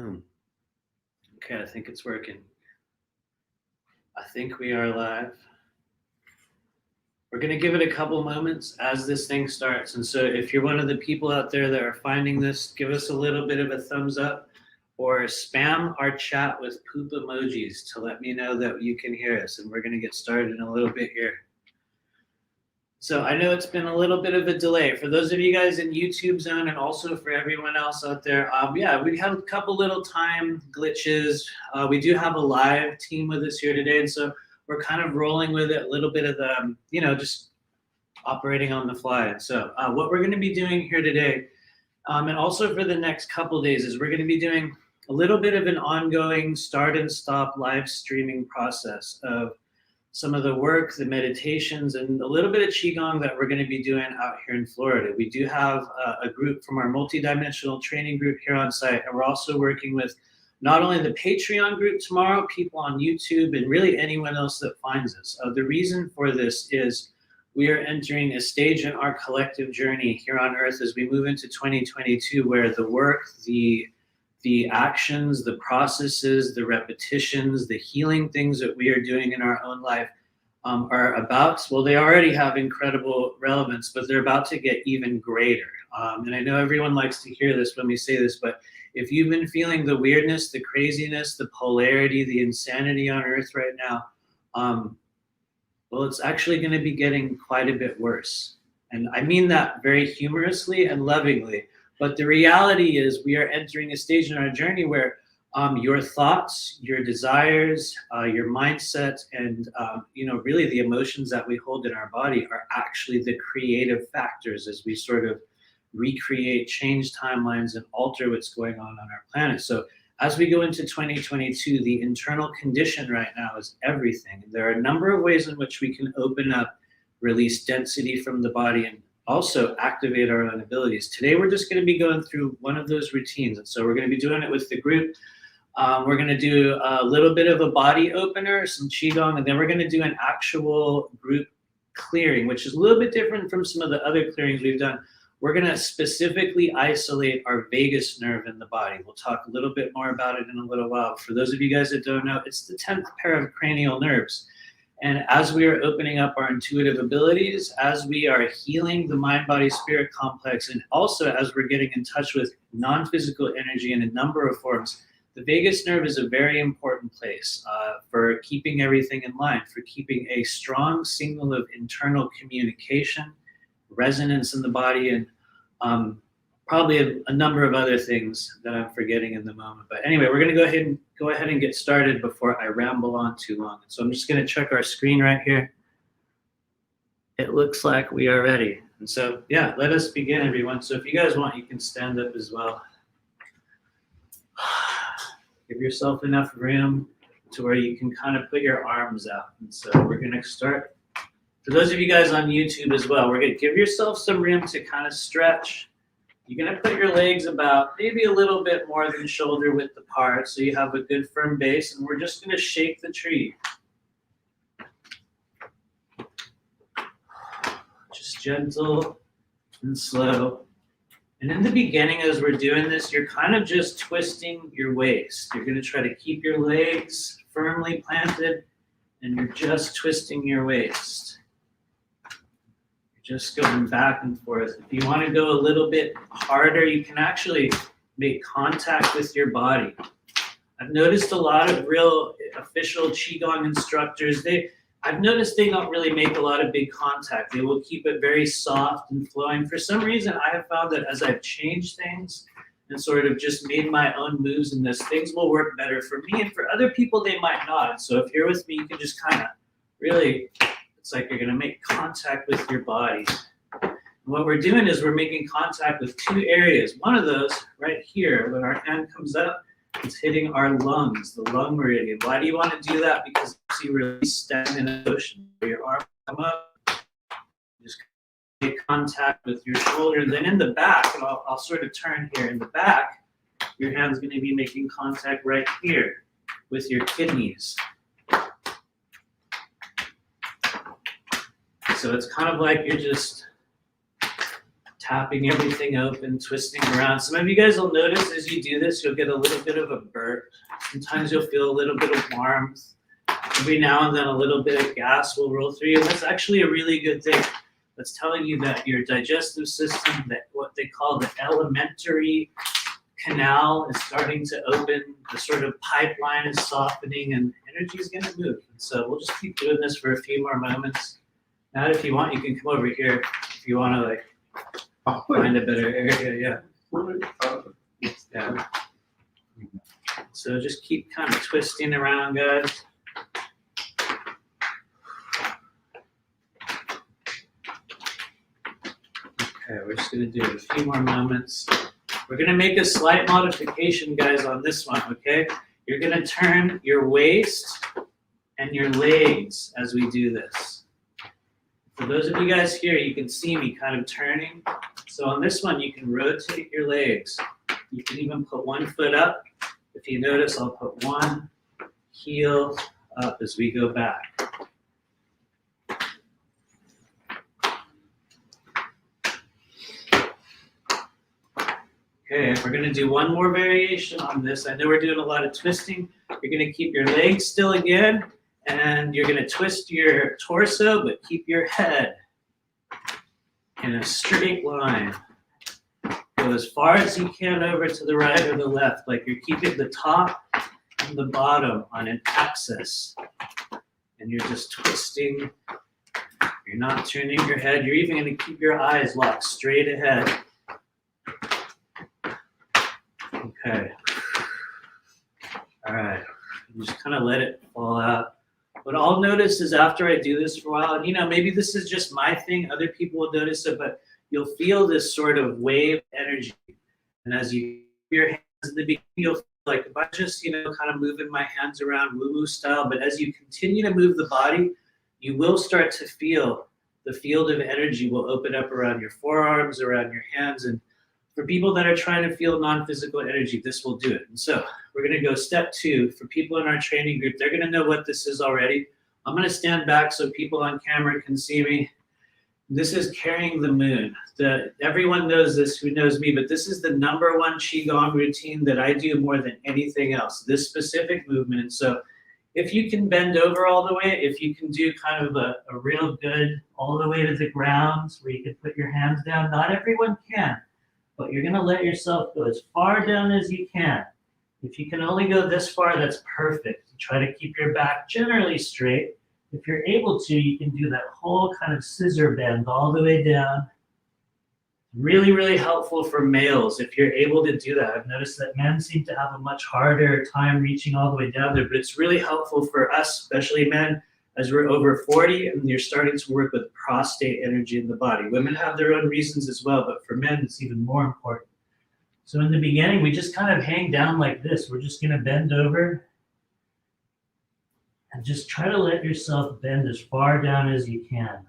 Boom. Okay, I think it's working. I think we are live. We're going to give it a couple moments as this thing starts. And so if you're one of the people out there that are finding this, give us a little bit of a thumbs up or spam our chat with poop emojis to let me know that you can hear us. And we're going to get started in a little bit here. So I know it's been a little bit of a delay. For those of you guys in YouTube zone and also for everyone else out there, yeah, we have a couple little time glitches. We do have a live team with us here today, and so we're kind of rolling with it, a little bit of the, just operating on the fly. And so what we're going to be doing here today, and also for the next couple days, is we're going to be doing a little bit of an ongoing start and stop live streaming process of some of the work, the meditations, and a little bit of Qigong that we're going to be doing out here in Florida. We do have a group from our multidimensional training group here on site, and we're also working with not only the Patreon group tomorrow, people on YouTube, and really anyone else that finds us. The reason for this is we are entering a stage in our collective journey here on Earth as we move into 2022 where the work, the actions, the processes, the repetitions, the healing things that we are doing in our own life are about, well, they already have incredible relevance, but they're about to get even greater. And I know everyone likes to hear this when we say this, but if you've been feeling the weirdness, the craziness, the polarity, the insanity on Earth right now, well, it's actually going to be getting quite a bit worse. And I mean that very humorously and lovingly. But the reality is we are entering a stage in our journey where your thoughts, your desires, your mindset, and really the emotions that we hold in our body are actually the creative factors as we sort of recreate, change timelines, and alter what's going on our planet. So as we go into 2022, the internal condition right now is everything. There are a number of ways in which we can open up, release density from the body, and also activate our own abilities. Today, we're just going to be going through one of those routines. And so we're going to be doing it with the group. We're going to do a little bit of a body opener, some Qigong, and then we're going to do an actual group clearing, which is a little bit different from some of the other clearings we've done. We're going to specifically isolate our vagus nerve in the body. We'll talk a little bit more about it in a little while. For those of you guys that don't know, it's the 10th pair of cranial nerves. And as we are opening up our intuitive abilities, as we are healing the mind-body-spirit complex, and also as we're getting in touch with non-physical energy in a number of forms, the vagus nerve is a very important place for keeping everything in line, for keeping a strong signal of internal communication, resonance in the body, and probably a number of other things that I'm forgetting in the moment. But anyway, we're going to go ahead and get started before I ramble on too long. So I'm just going to check our screen right here. It looks like we are ready. And so, yeah, let us begin, everyone. So if you guys want, you can stand up as well. Give yourself enough room to where you can kind of put your arms out. And so we're going to start. For those of you guys on YouTube as well, we're going to give yourself some room to kind of stretch. You're going to put your legs about maybe a little bit more than shoulder width apart so you have a good firm base, and we're just going to shake the tree. Just gentle and slow. And in the beginning, as we're doing this, you're kind of just twisting your waist. You're going to try to keep your legs firmly planted, and you're just twisting your waist. Just going back and forth. If you want to go a little bit harder, you can actually make contact with your body. I've noticed a lot of real official Qigong instructors, I've noticed they don't really make a lot of big contact. They will keep it very soft and flowing. For some reason, I have found that as I've changed things and sort of just made my own moves in this, things will work better for me, and for other people, they might not. So if you're with me, you can just kind of really, it's like you're going to make contact with your body. And what we're doing is we're making contact with two areas. One of those right here, when our hand comes up, it's hitting our lungs, the lung meridian. Why do you want to do that? Because you release stagnant motion. Your arms come up, just make contact with your shoulder. Then in the back, and I'll sort of turn here. In the back, your hand's going to be making contact right here with your kidneys. So it's kind of like you're just tapping everything open, twisting around. Some of you guys will notice as you do this, you'll get a little bit of a burp. Sometimes you'll feel a little bit of warmth. Every now and then a little bit of gas will roll through you. That's actually a really good thing. That's telling you that your digestive system, that what they call the alimentary canal, is starting to open. The sort of pipeline is softening and energy is going to move. And so we'll just keep doing this for a few more moments. Now, if you want, you can come over here if you want to like find a better area. Yeah. So just keep kind of twisting around, guys. Okay, we're just going to do a few more moments. We're going to make a slight modification, guys, on this one, okay? You're going to turn your waist and your legs as we do this. For those of you guys here, you can see me kind of turning. So on this one, you can rotate your legs. You can even put one foot up. If you notice, I'll put one heel up as we go back. Okay, we're going to do one more variation on this. I know we're doing a lot of twisting. You're going to keep your legs still again, and you're going to twist your torso, but keep your head in a straight line. Go as far as you can over to the right or the left, like you're keeping the top and the bottom on an axis. And you're just twisting. You're not turning your head. You're even going to keep your eyes locked straight ahead. Okay. All right. Just kind of let it fall out. What I'll notice is after I do this for a while, and you know, maybe this is just my thing, other people will notice it, but you'll feel this sort of wave energy. And as you your hands in the beginning, you'll feel like if I just, you know, kind of moving my hands around woo-woo style, but as you continue to move the body, you will start to feel the field of energy will open up around your forearms, around your hands. And for people that are trying to feel non-physical energy, this will do it. And so we're going to go step 2. For people in our training group, they're going to know what this is already. I'm going to stand back so people on camera can see me. This is carrying the moon. Everyone knows this who knows me, but this is the #1 Qigong routine that I do more than anything else, this specific movement. And so if you can bend over all the way, if you can do kind of a real good all the way to the ground where you can put your hands down, not everyone can, but you're going to let yourself go as far down as you can. If you can only go this far, that's perfect. Try to keep your back generally straight. If you're able to, you can do that whole kind of scissor bend all the way down. Really, really helpful for males if you're able to do that. I've noticed that men seem to have a much harder time reaching all the way down there, but it's really helpful for us, especially men, as we're over 40 and you're starting to work with prostate energy in the body. Women have their own reasons as well, but for men, it's even more important. So in the beginning, we just kind of hang down like this. We're just going to bend over and just try to let yourself bend as far down as you can.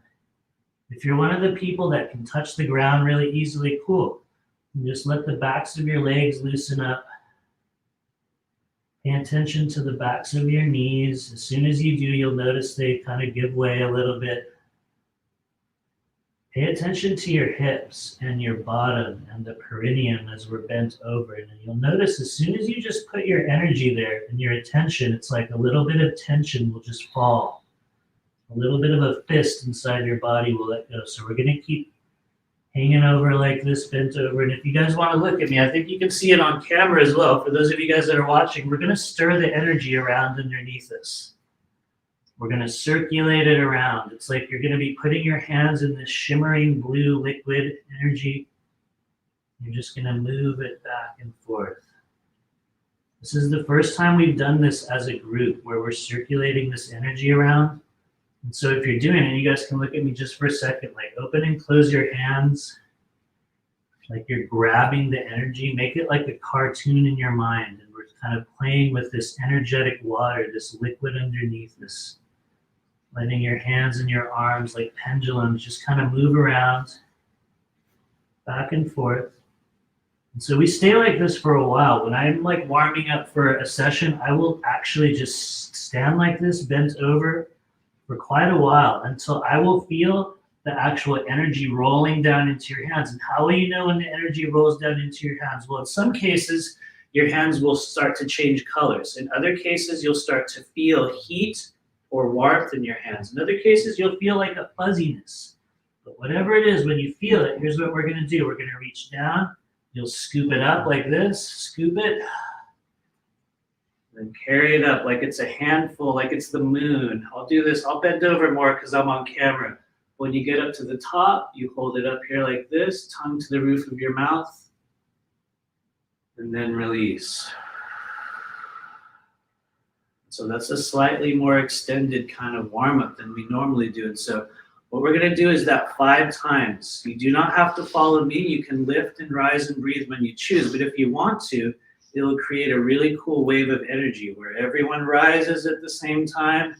If you're one of the people that can touch the ground really easily, cool. And just let the backs of your legs loosen up. Pay attention to the backs of your knees. As soon as you do, you'll notice they kind of give way a little bit. Pay attention to your hips and your bottom and the perineum as we're bent over. And you'll notice as soon as you just put your energy there and your attention, it's like a little bit of tension will just fall. A little bit of a fist inside your body will let go. So we're going to keep hanging over like this, bent over. And if you guys want to look at me, I think you can see it on camera as well. For those of you guys that are watching, we're going to stir the energy around underneath us. We're going to circulate it around. It's like you're going to be putting your hands in this shimmering blue liquid energy. You're just going to move it back and forth. This is the first time we've done this as a group where we're circulating this energy around. And so if you're doing it, you guys can look at me just for a second, like open and close your hands, like you're grabbing the energy. Make it like a cartoon in your mind. And we're kind of playing with this energetic water, this liquid underneath us. Letting your hands and your arms like pendulums just kind of move around, back and forth. And so we stay like this for a while. When I'm like warming up for a session, I will actually just stand like this, bent over for quite a while until I will feel the actual energy rolling down into your hands. And how will you know when the energy rolls down into your hands? Well, in some cases, your hands will start to change colors. In other cases, you'll start to feel heat or warmth in your hands. In other cases, you'll feel like a fuzziness. But whatever it is, when you feel it, here's what we're going to do. We're going to reach down. You'll scoop it up like this. Scoop it. Then carry it up like it's a handful, like it's the moon. I'll do this. I'll bend over more because I'm on camera. When you get up to the top, you hold it up here like this, tongue to the roof of your mouth, and then release. So that's a slightly more extended kind of warm-up than we normally do. And so what we're going to do is that 5 times. You do not have to follow me. You can lift and rise and breathe when you choose. But if you want to, it'll create a really cool wave of energy where everyone rises at the same time,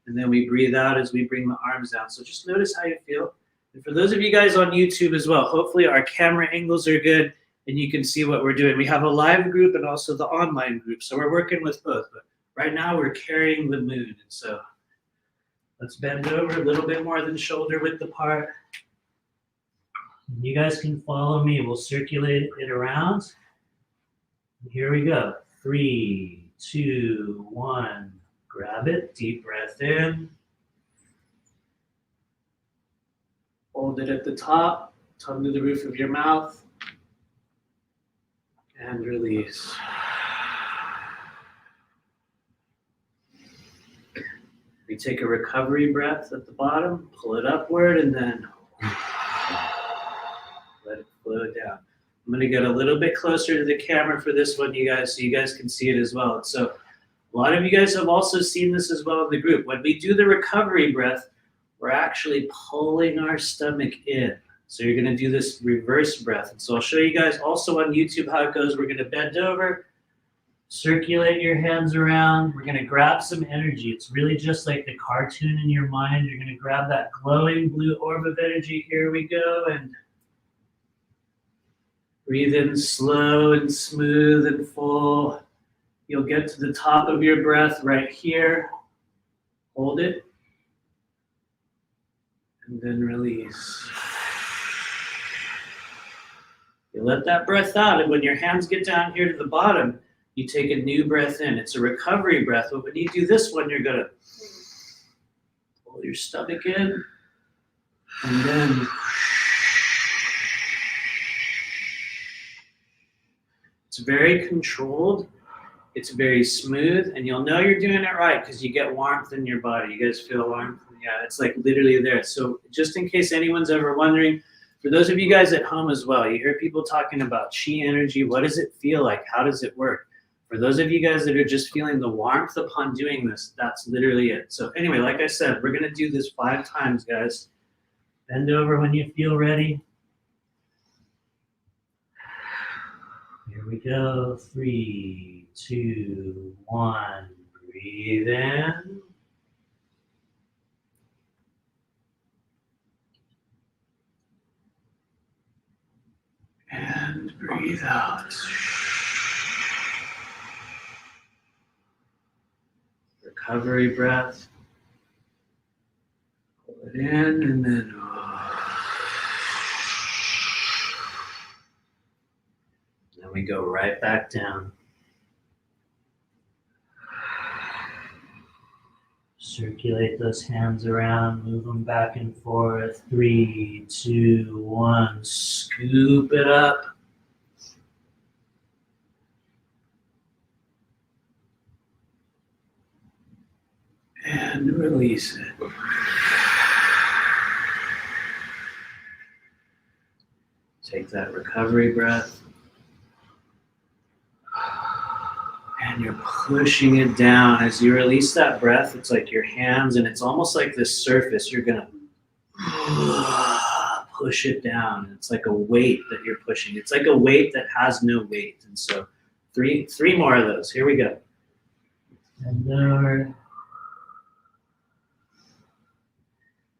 and then we breathe out as we bring the arms down. So just notice how you feel. And for those of you guys on YouTube as well, hopefully our camera angles are good and you can see what we're doing. We have a live group and also the online group, so we're working with both. But right now we're carrying the moon, and so let's bend over a little bit more than shoulder width apart. You guys can follow me. We'll circulate it around. Here we go. 3, 2, 1. Grab it. Deep breath in. Hold it at the top. Tongue to the roof of your mouth. And release. We take a recovery breath at the bottom. Pull it upward and then let it flow down. I'm going to get a little bit closer to the camera for this one, you guys, so you guys can see it as well. So a lot of you guys have also seen this as well in the group. When we do the recovery breath, we're actually pulling our stomach in. So you're going to do this reverse breath. And so I'll show you guys also on YouTube how it goes. We're going to bend over, circulate your hands around. We're going to grab some energy. It's really just like the cartoon in your mind. You're going to grab that glowing blue orb of energy. Here we go. And breathe in slow and smooth and full. You'll get to the top of your breath right here. Hold it. And then release. You let that breath out, and when your hands get down here to the bottom, you take a new breath in. It's a recovery breath, but when you do this one, you're going to pull your stomach in, and then it's very controlled. It's very smooth, and you'll know you're doing it right because you get warmth in your body. You guys feel warmth? Yeah, it's like literally there. So just in case anyone's ever wondering, for those of you guys at home as well, you hear people talking about chi energy. What does it feel like? How does it work? For those of you guys that are just feeling the warmth upon doing this, that's literally it. So anyway, like I said, we're going to do this 5 times, guys. Bend over when you feel ready. Here we go. 3, 2, 1. Breathe in. And breathe out. Recovery breath. Pull it in and then we go right back down. Circulate those hands around, move them back and forth. 3, 2, 1. Scoop it up. And release it. Take that recovery breath. And you're pushing it down. As you release that breath, it's like your hands, and it's almost like this surface. You're going to push it down. It's like a weight that you're pushing. It's like a weight that has no weight. And so three more of those. Here we go. And over.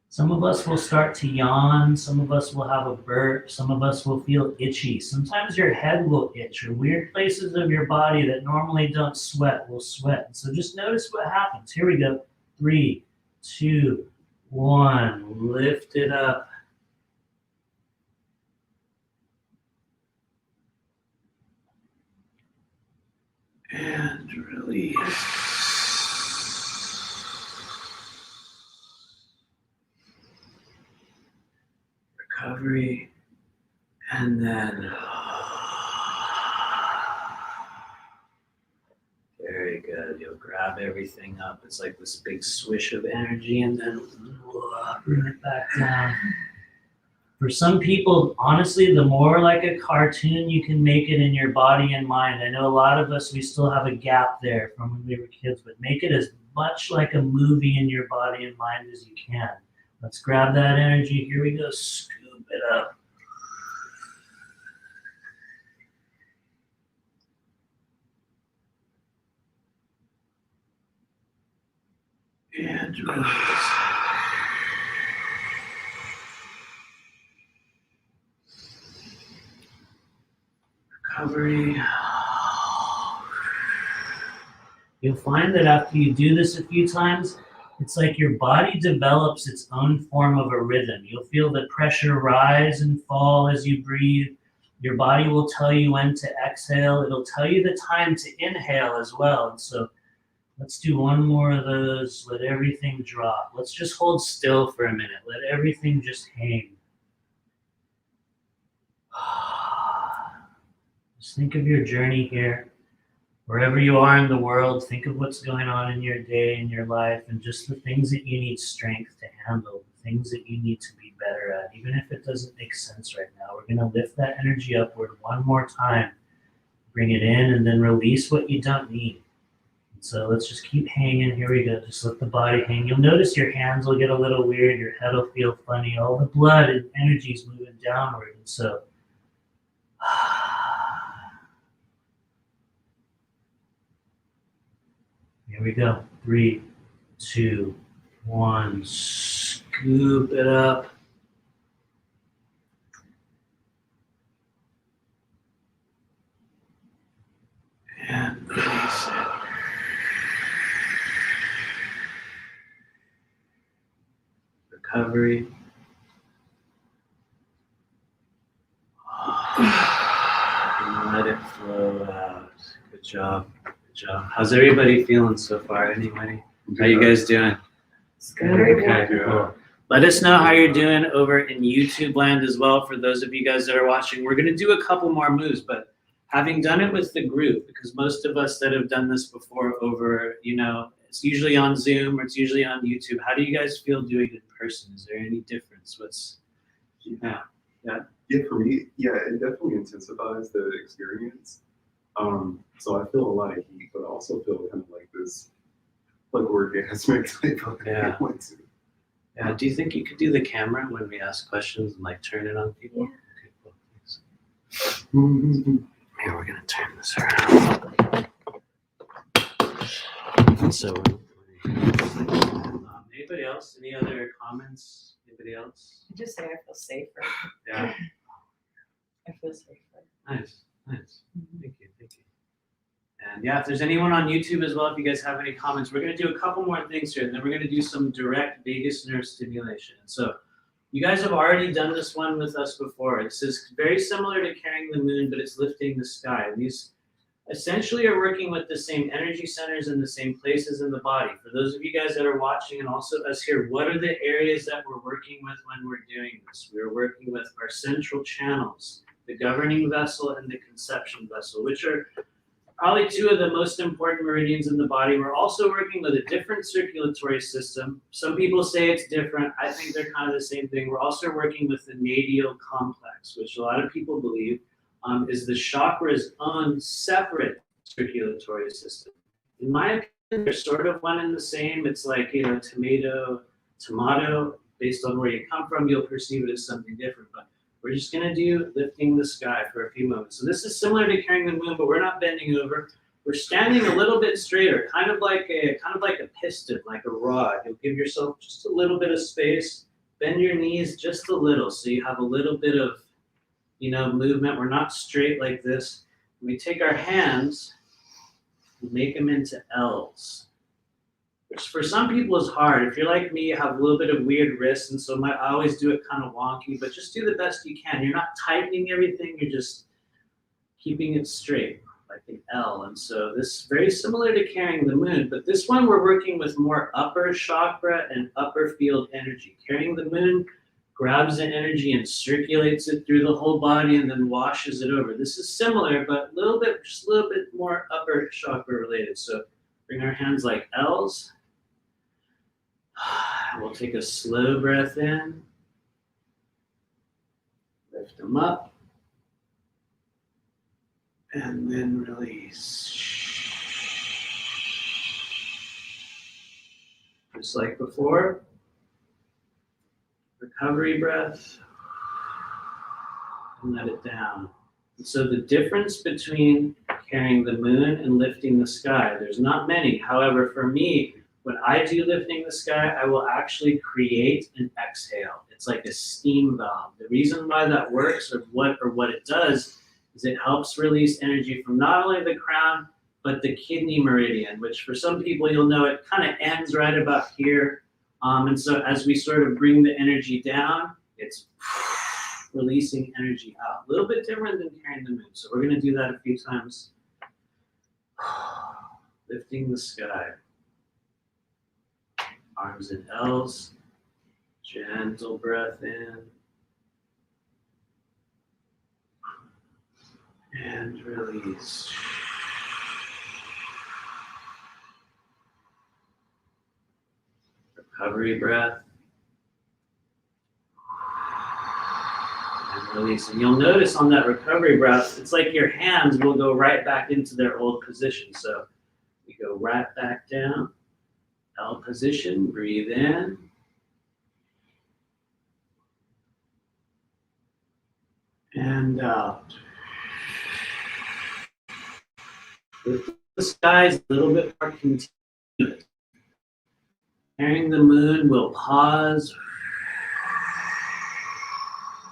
Some of us will start to yawn. Some of us will have a burp. Some of us will feel itchy. Sometimes your head will itch, or weird places of your body that normally don't sweat will sweat. So just notice what happens. Here we go. 3, 2, 1. Lift it up. And release. Recovery. And then. Very good. You'll grab everything up. It's like this big swish of energy and then bring it back down. For some people, honestly, the more like a cartoon you can make it in your body and mind. I know a lot of us, we still have a gap there from when we were kids, but make it as much like a movie in your body and mind as you can. Let's grab that energy. Here we go. Scoop it up. And release. Recovery. You'll find that after you do this a few times, it's like your body develops its own form of a rhythm. You'll feel the pressure rise and fall as you breathe. Your body will tell you when to exhale. It'll tell you the time to inhale as well. And so let's do one more of those. Let everything drop. Let's just hold still for a minute. Let everything just hang. Just think of your journey here. Wherever you are in the world, think of what's going on in your day, in your life, and just the things that you need strength to handle, the things that you need to be better at. Even if it doesn't make sense right now, we're going to lift that energy upward one more time. Bring it in and then release what you don't need. And so let's just keep hanging. Here we go. Just let the body hang. You'll notice your hands will get a little weird. Your head will feel funny. All the blood and energy is moving downward. And so here we go. 3, 2, 1. Scoop it up. And release it. Recovery. And let it flow out. Good job. How's everybody feeling so far anyway? How you guys doing? It's good. Okay, cool. Let us know how you're doing over in YouTube land as well. For those of you guys that are watching, we're going to do a couple more moves, but having done it with the group, because most of us that have done this before over, it's usually on Zoom or it's usually on YouTube. How do you guys feel doing it in person? Is there any difference? Yeah, for me, it definitely intensifies the experience. So I feel a lot of heat, but I also feel kind of like this, like orgasmic type of feeling too. Yeah. Do you think you could do the camera when we ask questions and like turn it on people? Yeah. Okay, cool. Thanks. Here, we're gonna turn this around. So, anybody else? Any other comments? Anybody else? I just say I feel safer. Yeah. I feel safer. Nice. Thank you. And yeah, if there's anyone on YouTube as well, if you guys have any comments, we're going to do a couple more things here, and then we're going to do some direct vagus nerve stimulation. So you guys have already done this one with us before. This is very similar to carrying the moon, but it's lifting the sky. These essentially are working with the same energy centers in the same places in the body. For those of you guys that are watching and also us here, what are the areas that we're working with when we're doing this? We're working with our central channels, the governing vessel and the conception vessel, which are probably two of the most important meridians in the body. We're also working with a different circulatory system. Some people say it's different. I think they're kind of the same thing. We're also working with the nadio complex, which a lot of people believe is the chakra's own separate circulatory system. In my opinion, they're sort of one and the same. It's like, tomato, based on where you come from, you'll perceive it as something different. But we're just going to do lifting the sky for a few moments. So this is similar to carrying the moon, but we're not bending over. We're standing a little bit straighter, kind of like a piston, like a rod. You'll give yourself just a little bit of space. Bend your knees just a little, so you have a little bit of, movement. We're not straight like this. We take our hands and make them into L's. which for some people is hard. If you're like me, you have a little bit of weird wrists, and so I always do it kind of wonky, but just do the best you can. You're not tightening everything, you're just keeping it straight, like an L. And so this is very similar to carrying the moon, but this one we're working with more upper chakra and upper field energy. Carrying the moon grabs the energy and circulates it through the whole body and then washes it over. This is similar, but just a little bit more upper chakra related. So bring our hands like L's. We'll take a slow breath in. Lift them up. And then release. Just like before. Recovery breath. And let it down. And so the difference between carrying the moon and lifting the sky, there's not many. However, for me, when I do lifting the sky, I will actually create an exhale. It's like a steam valve. The reason why that works or what it does is it helps release energy from not only the crown, but the kidney meridian, which for some people, you'll know it kind of ends right about here. And so as we sort of bring the energy down, it's releasing energy out. A little bit different than carrying the moon. So we're going to do that a few times. Lifting the sky. Arms in L's. Gentle breath in. And release. Recovery breath. And release. And you'll notice on that recovery breath, it's like your hands will go right back into their old position. So we go right back down. L position. Breathe in. And out. Lift the skies a little bit more continuous. Carrying the moon, we'll pause.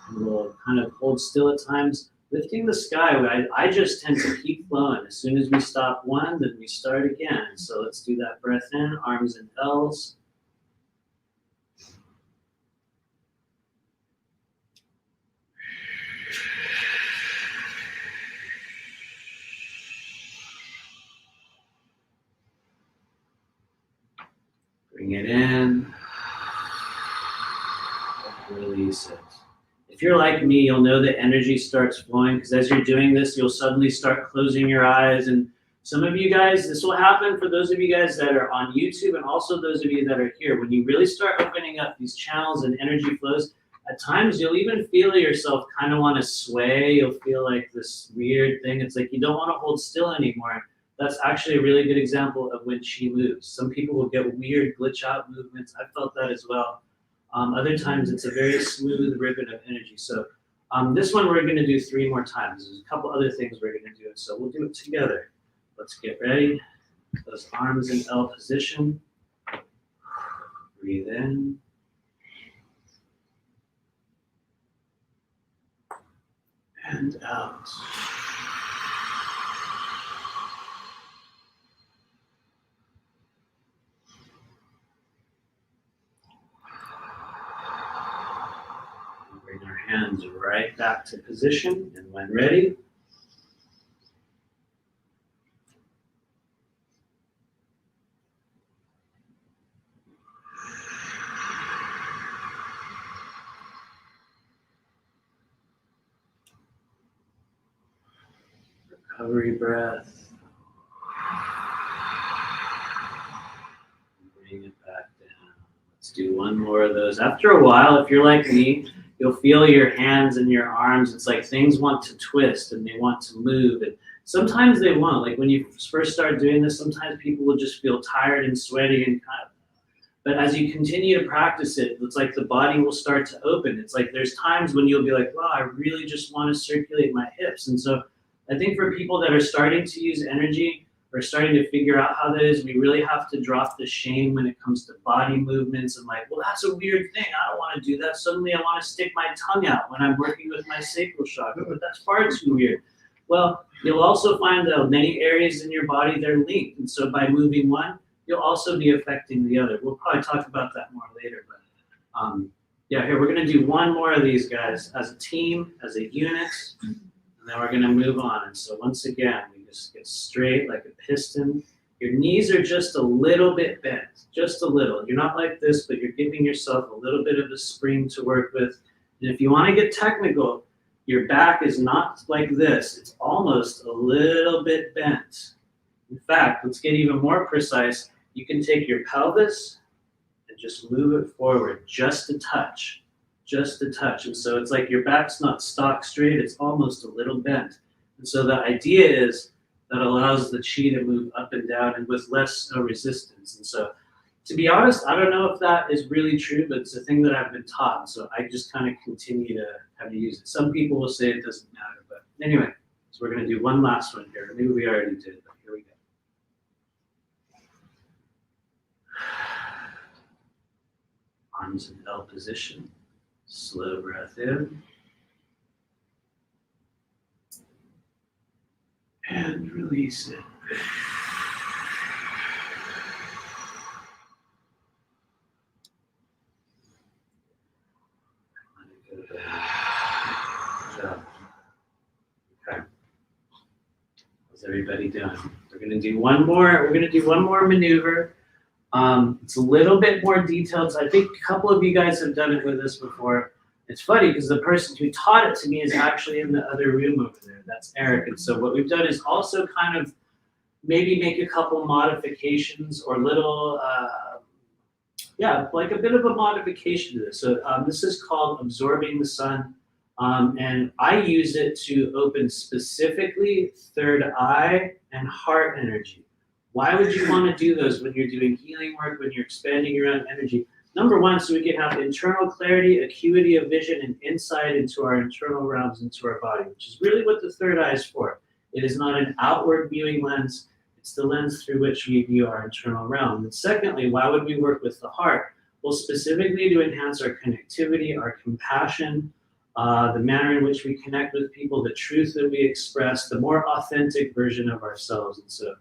And we'll kind of hold still at times. Lifting the sky, I just tend to keep flowing. As soon as we stop one, then we start again. So let's do that breath in, arms in L's. Bring it in, release it. If you're like me, you'll know that energy starts flowing because as you're doing this, you'll suddenly start closing your eyes. And some of you guys, this will happen for those of you guys that are on YouTube and also those of you that are here. When you really start opening up these channels and energy flows, at times you'll even feel yourself kind of want to sway. You'll feel like this weird thing. It's like you don't want to hold still anymore. That's actually a really good example of when she moves. Some people will get weird glitch out movements. I felt that as well. Other times it's a very smooth ribbon of energy. So this one we're going to do 3 more times. There's a couple other things we're going to do. So we'll do it together. Let's get ready. Those arms in L position. Breathe in. And out. Bring our hands right back to position, and when ready, recovery breath. Bring it back down. Let's do one more of those. After a while, if you're like me, you'll feel your hands and your arms. It's like things want to twist and they want to move. And sometimes they won't. Like when you first start doing this, sometimes people will just feel tired and sweaty and kind of. But as you continue to practice it, it's like the body will start to open. It's like there's times when you'll be like, wow, I really just want to circulate my hips. And so I think for people that are starting to use energy, or starting to figure out how that is, we really have to drop the shame when it comes to body movements and like, well, that's a weird thing. I don't want to do that. Suddenly I want to stick my tongue out when I'm working with my sacral chakra, but that's far too weird. Well, you'll also find that many areas in your body, they're linked. And so by moving one, you'll also be affecting the other. We'll probably talk about that more later, but yeah, here we're gonna do one more of these guys as a team, as a unit, and then we're gonna move on. And so once again, we just get straight like a piston. Your knees are just a little bit bent, just a little. You're not like this, but you're giving yourself a little bit of a spring to work with. And if you want to get technical, your back is not like this. It's almost a little bit bent. In fact, let's get even more precise. You can take your pelvis and just move it forward just a touch, just a touch. And so it's like your back's not stock straight, it's almost a little bent. And so the idea is that allows the chi to move up and down and with less resistance. And so, to be honest, I don't know if that is really true, but it's a thing that I've been taught. So I just kind of continue to have to use it. Some people will say it doesn't matter, but anyway, so we're going to do one last one here. Maybe we already did, but here we go. Arms in L position. Slow breath in. And release it. Let it go back. Good job. Okay. How's everybody doing? We're gonna do one more. We're gonna do one more maneuver. It's a little bit more detailed. So I think a couple of you guys have done it with us before. It's funny because the person who taught it to me is actually in the other room over there. That's Eric. And so what we've done is also kind of maybe make a couple modifications or little, yeah, like a bit of a modification to this. So this is called Absorbing the Sun. And I use it to open specifically third eye and heart energy. Why would you want to do those when you're doing healing work, when you're expanding your own energy? Number one, so we can have internal clarity, acuity of vision, and insight into our internal realms, into our body, which is really what the third eye is for. It is not an outward viewing lens. It's the lens through which we view our internal realm. And secondly, why would we work with the heart? Well, specifically to enhance our connectivity, our compassion, the manner in which we connect with people, the truth that we express, the more authentic version of ourselves. And so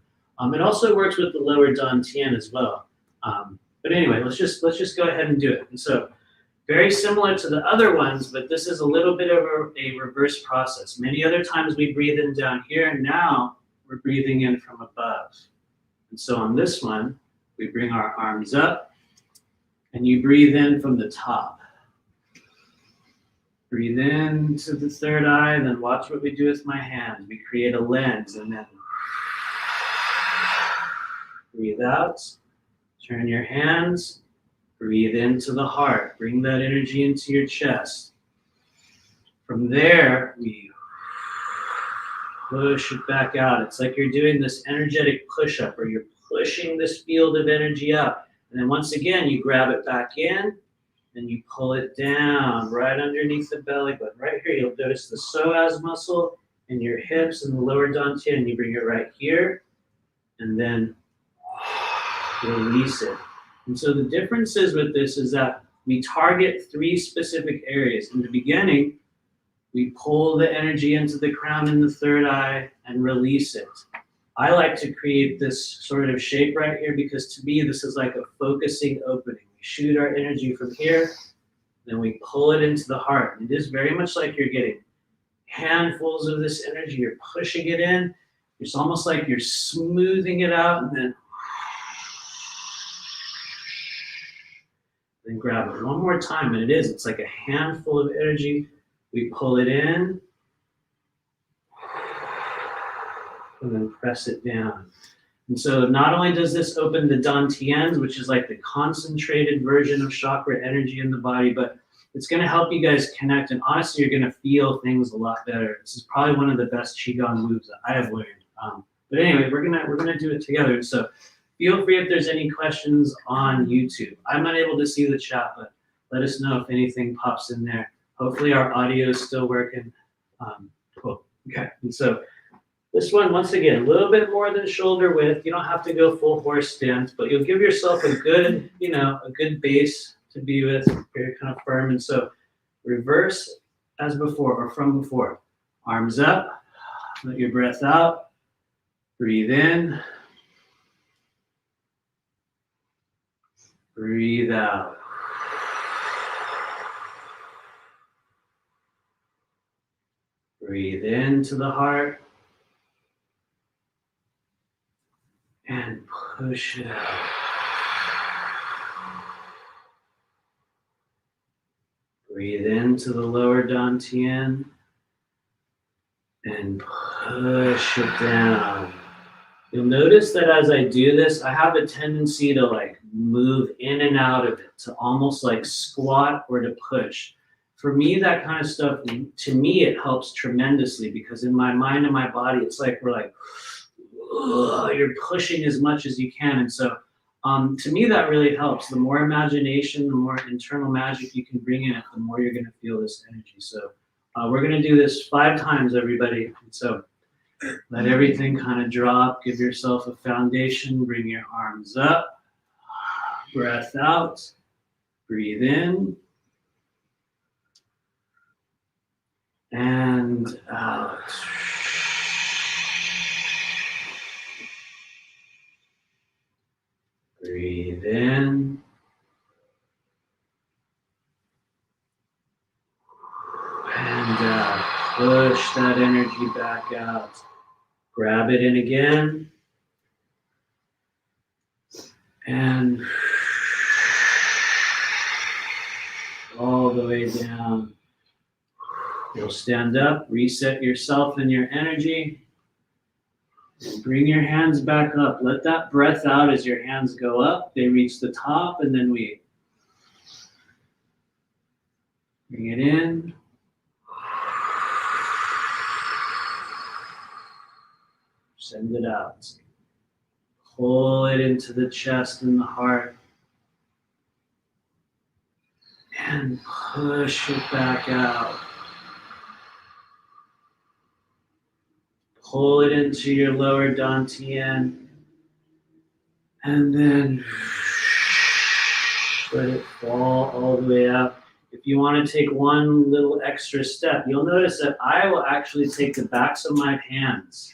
it also works with the lower dantian as well. But anyway, let's just go ahead and do it. And so very similar to the other ones, but this is a little bit of a reverse process. Many other times we breathe in down here, and now we're breathing in from above. And so on this one, we bring our arms up, and you breathe in from the top. Breathe in to the third eye, and then watch what we do with my hands. We create a lens, and then breathe out. Turn your hands, breathe into the heart, bring that energy into your chest. From there, we push it back out. It's like you're doing this energetic push-up, or you're pushing this field of energy up. And then once again, you grab it back in, and you pull it down right underneath the belly button. Right here, you'll notice the psoas muscle in your hips and the lower dantian, and you bring it right here, and then release it. And so the differences with this is that we target 3 specific areas. In the beginning, we pull the energy into the crown and the third eye and release it. I like to create this sort of shape right here because to me, this is like a focusing opening. We shoot our energy from here, then we pull it into the heart. And it is very much like you're getting handfuls of this energy. You're pushing it in. It's almost like you're smoothing it out, and then grab it one more time. And it's like a handful of energy. We pull it in and then press it down. And so not only does this open the dantians, which is like the concentrated version of chakra energy in the body, but it's going to help you guys connect. And honestly, you're going to feel things a lot better. This is probably one of the best Qigong moves that I have learned. But anyway, we're gonna do it together. So feel free if there's any questions on YouTube. I'm unable to see the chat, but let us know if anything pops in there. Hopefully our audio is still working. Cool. Okay. And so this one, once again, a little bit more than shoulder width. You don't have to go full horse stance, but you'll give yourself a good, a good base to be with. Very kind of firm. And so reverse as before or from before. Arms up. Let your breath out. Breathe in. Breathe out. Breathe into the heart. And push it out. Breathe into the lower dantian. And push it down. You'll notice that as I do this, I have a tendency to like move in and out of it, to almost like squat or to push. For me, that kind of stuff, to me, it helps tremendously because in my mind and my body, it's like we're like, you're pushing as much as you can. And so to me, that really helps. The more imagination, the more internal magic you can bring in it, the more you're going to feel this energy. So we're going to do this 5 times, everybody. And so let everything kind of drop. Give yourself a foundation. Bring your arms up. Breath out. Breathe in. And out. Breathe in. And out. Push that energy back out. Grab it in again. And all the way down. You'll stand up, reset yourself and your energy. Bring your hands back up. Let that breath out as your hands go up. They reach the top, and then we bring it in. Send it out. Pull it into the chest and the heart. And push it back out. Pull it into your lower dantian. And then let it fall all the way up. If you want to take one little extra step, you'll notice that I will actually take the backs of my hands.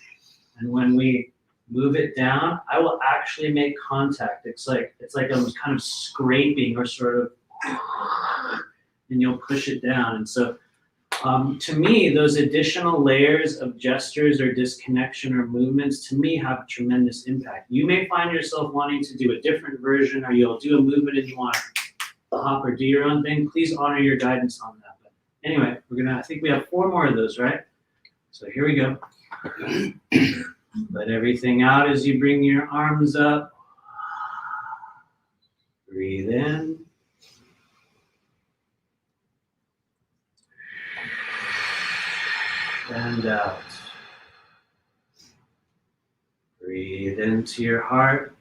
And when we move it down, I will actually make contact. It's like I'm kind of scraping or sort of, and you'll push it down. And so to me, those additional layers of gestures or disconnection or movements, to me, have tremendous impact. You may find yourself wanting to do a different version, or you'll do a movement and you want to hop or do your own thing. Please honor your guidance on that. But anyway, I think we have 4 more of those, right? So here we go. Let everything out as you bring your arms up. Breathe in. And out. Breathe into your heart.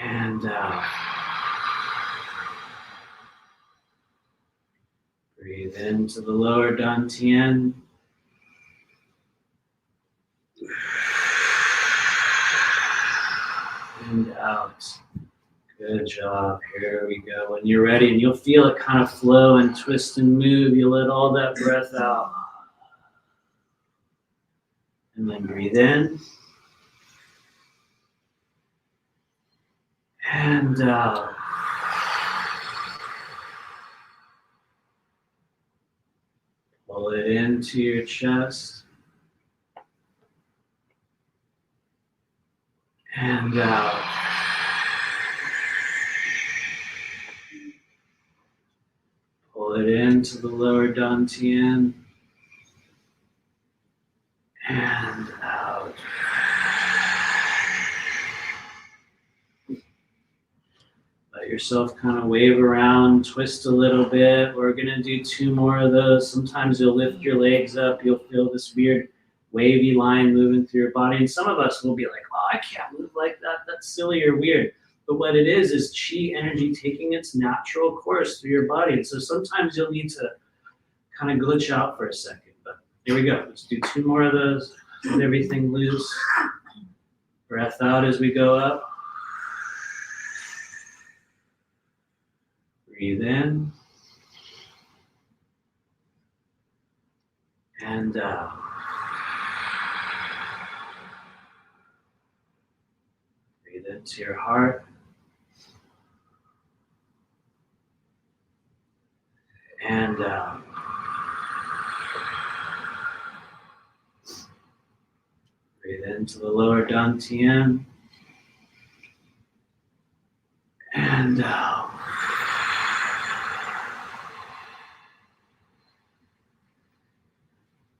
And out. Breathe into the lower dantian. And out. Good job. Here we go. When you're ready, and you'll feel it kind of flow and twist and move, you let all that breath out. And then breathe in. And out. Pull it into your chest. And out. Pull it into the lower dantian. And out. Let yourself kind of wave around, twist a little bit. We're going to do 2 more of those. Sometimes you'll lift your legs up. You'll feel this weird wavy line moving through your body. And some of us will be like, oh, I can't move like that. That's silly or weird. But what it is chi energy taking its natural course through your body. And so sometimes you'll need to kind of glitch out for a second. But here we go. Let's do 2 more of those. Let everything loose. Breath out as we go up. Breathe in. And out. into your heart. And out. Breathe into the lower dantian. And out.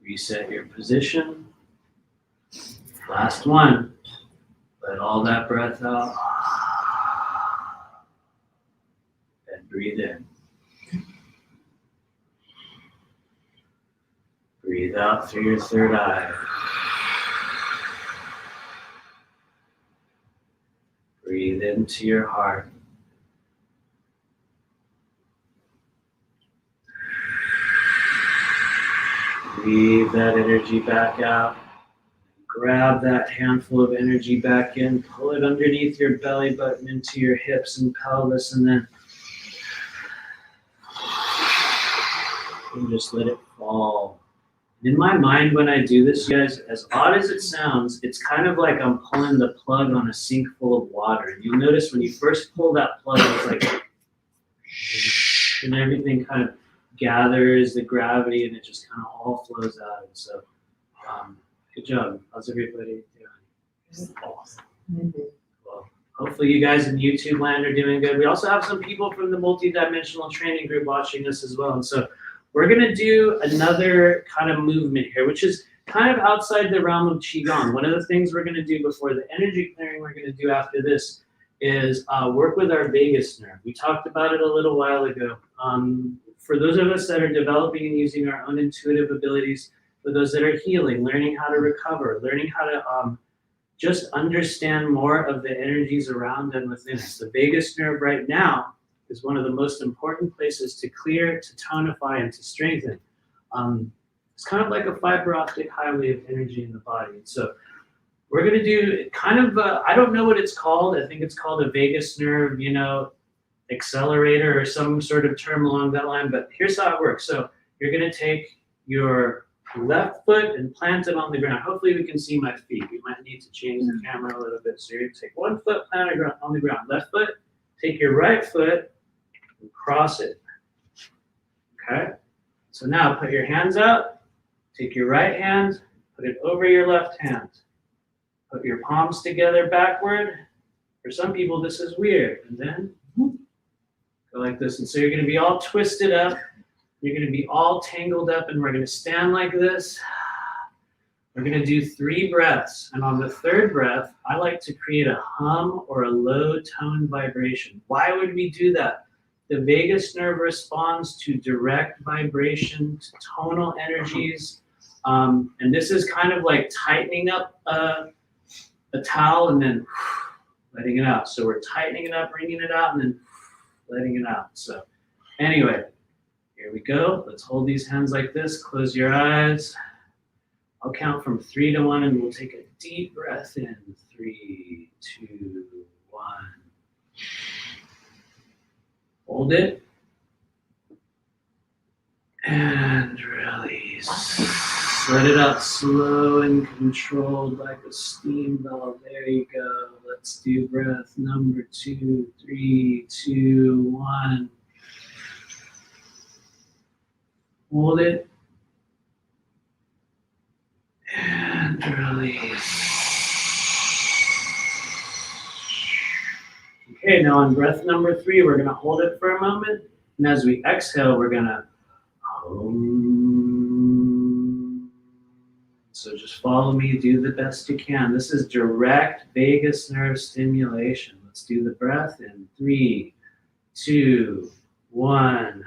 Reset your position. Last one. Let all that breath out. And breathe in. Breathe out through your third eye. Breathe into your heart. Breathe that energy back out. Grab that handful of energy back in. Pull it underneath your belly button into your hips and pelvis, and then just let it fall. In my mind, when I do this, you guys, as odd as it sounds, it's kind of like I'm pulling the plug on a sink full of water. And you'll notice when you first pull that plug, it's like, and everything kind of gathers the gravity, and it just kind of all flows out. And so, good job. How's everybody doing? Awesome. Well, hopefully you guys in YouTube land are doing good. We also have some people from the multidimensional training group watching us as well. And so we're going to do another kind of movement here, which is kind of outside the realm of Qigong. One of the things we're going to do before the energy clearing we're going to do after this is work with our vagus nerve. We talked about it a little while ago. For those of us that are developing and using our own intuitive abilities, for those that are healing, learning how to recover, learning how to just understand more of the energies around and within us. The vagus nerve right now is one of the most important places to clear, to tonify, and to strengthen. It's kind of like a fiber optic highway of energy in the body. So we're going to do kind of, I don't know what it's called. I think it's called a vagus nerve, accelerator or some sort of term along that line. But here's how it works. So you're going to take your left foot and plant it on the ground. Hopefully we can see my feet. We might need to change the camera a little bit. So you're going to take one foot, plant it on the ground. Left foot, take your right foot, and cross it. Okay? So now put your hands out, take your right hand, put it over your left hand. Put your palms together backward. For some people, this is weird. And then go like this. And so you're going to be all twisted up. You're going to be all tangled up, and we're going to stand like this. We're going to do 3 breaths. And on the 3rd breath, I like to create a hum or a low tone vibration. Why would we do that? The vagus nerve responds to direct vibration, to tonal energies. And this is kind of like tightening up a towel and then letting it out. So we're tightening it up, bringing it out, and then letting it out. So anyway, here we go. Let's hold these hands like this. Close your eyes. I'll count from 3 to 1, and we'll take a deep breath in. 3, 2, 1. Hold it. And release. Let it out slow and controlled like a steam valve. There you go. Let's do breath number 2, 3, 2, 1. Hold it. And release. Okay, now on breath number 3, we're going to hold it for a moment. And as we exhale, we're going to So just follow me, do the best you can. This is direct vagus nerve stimulation. Let's do the breath in 3, 2, 1.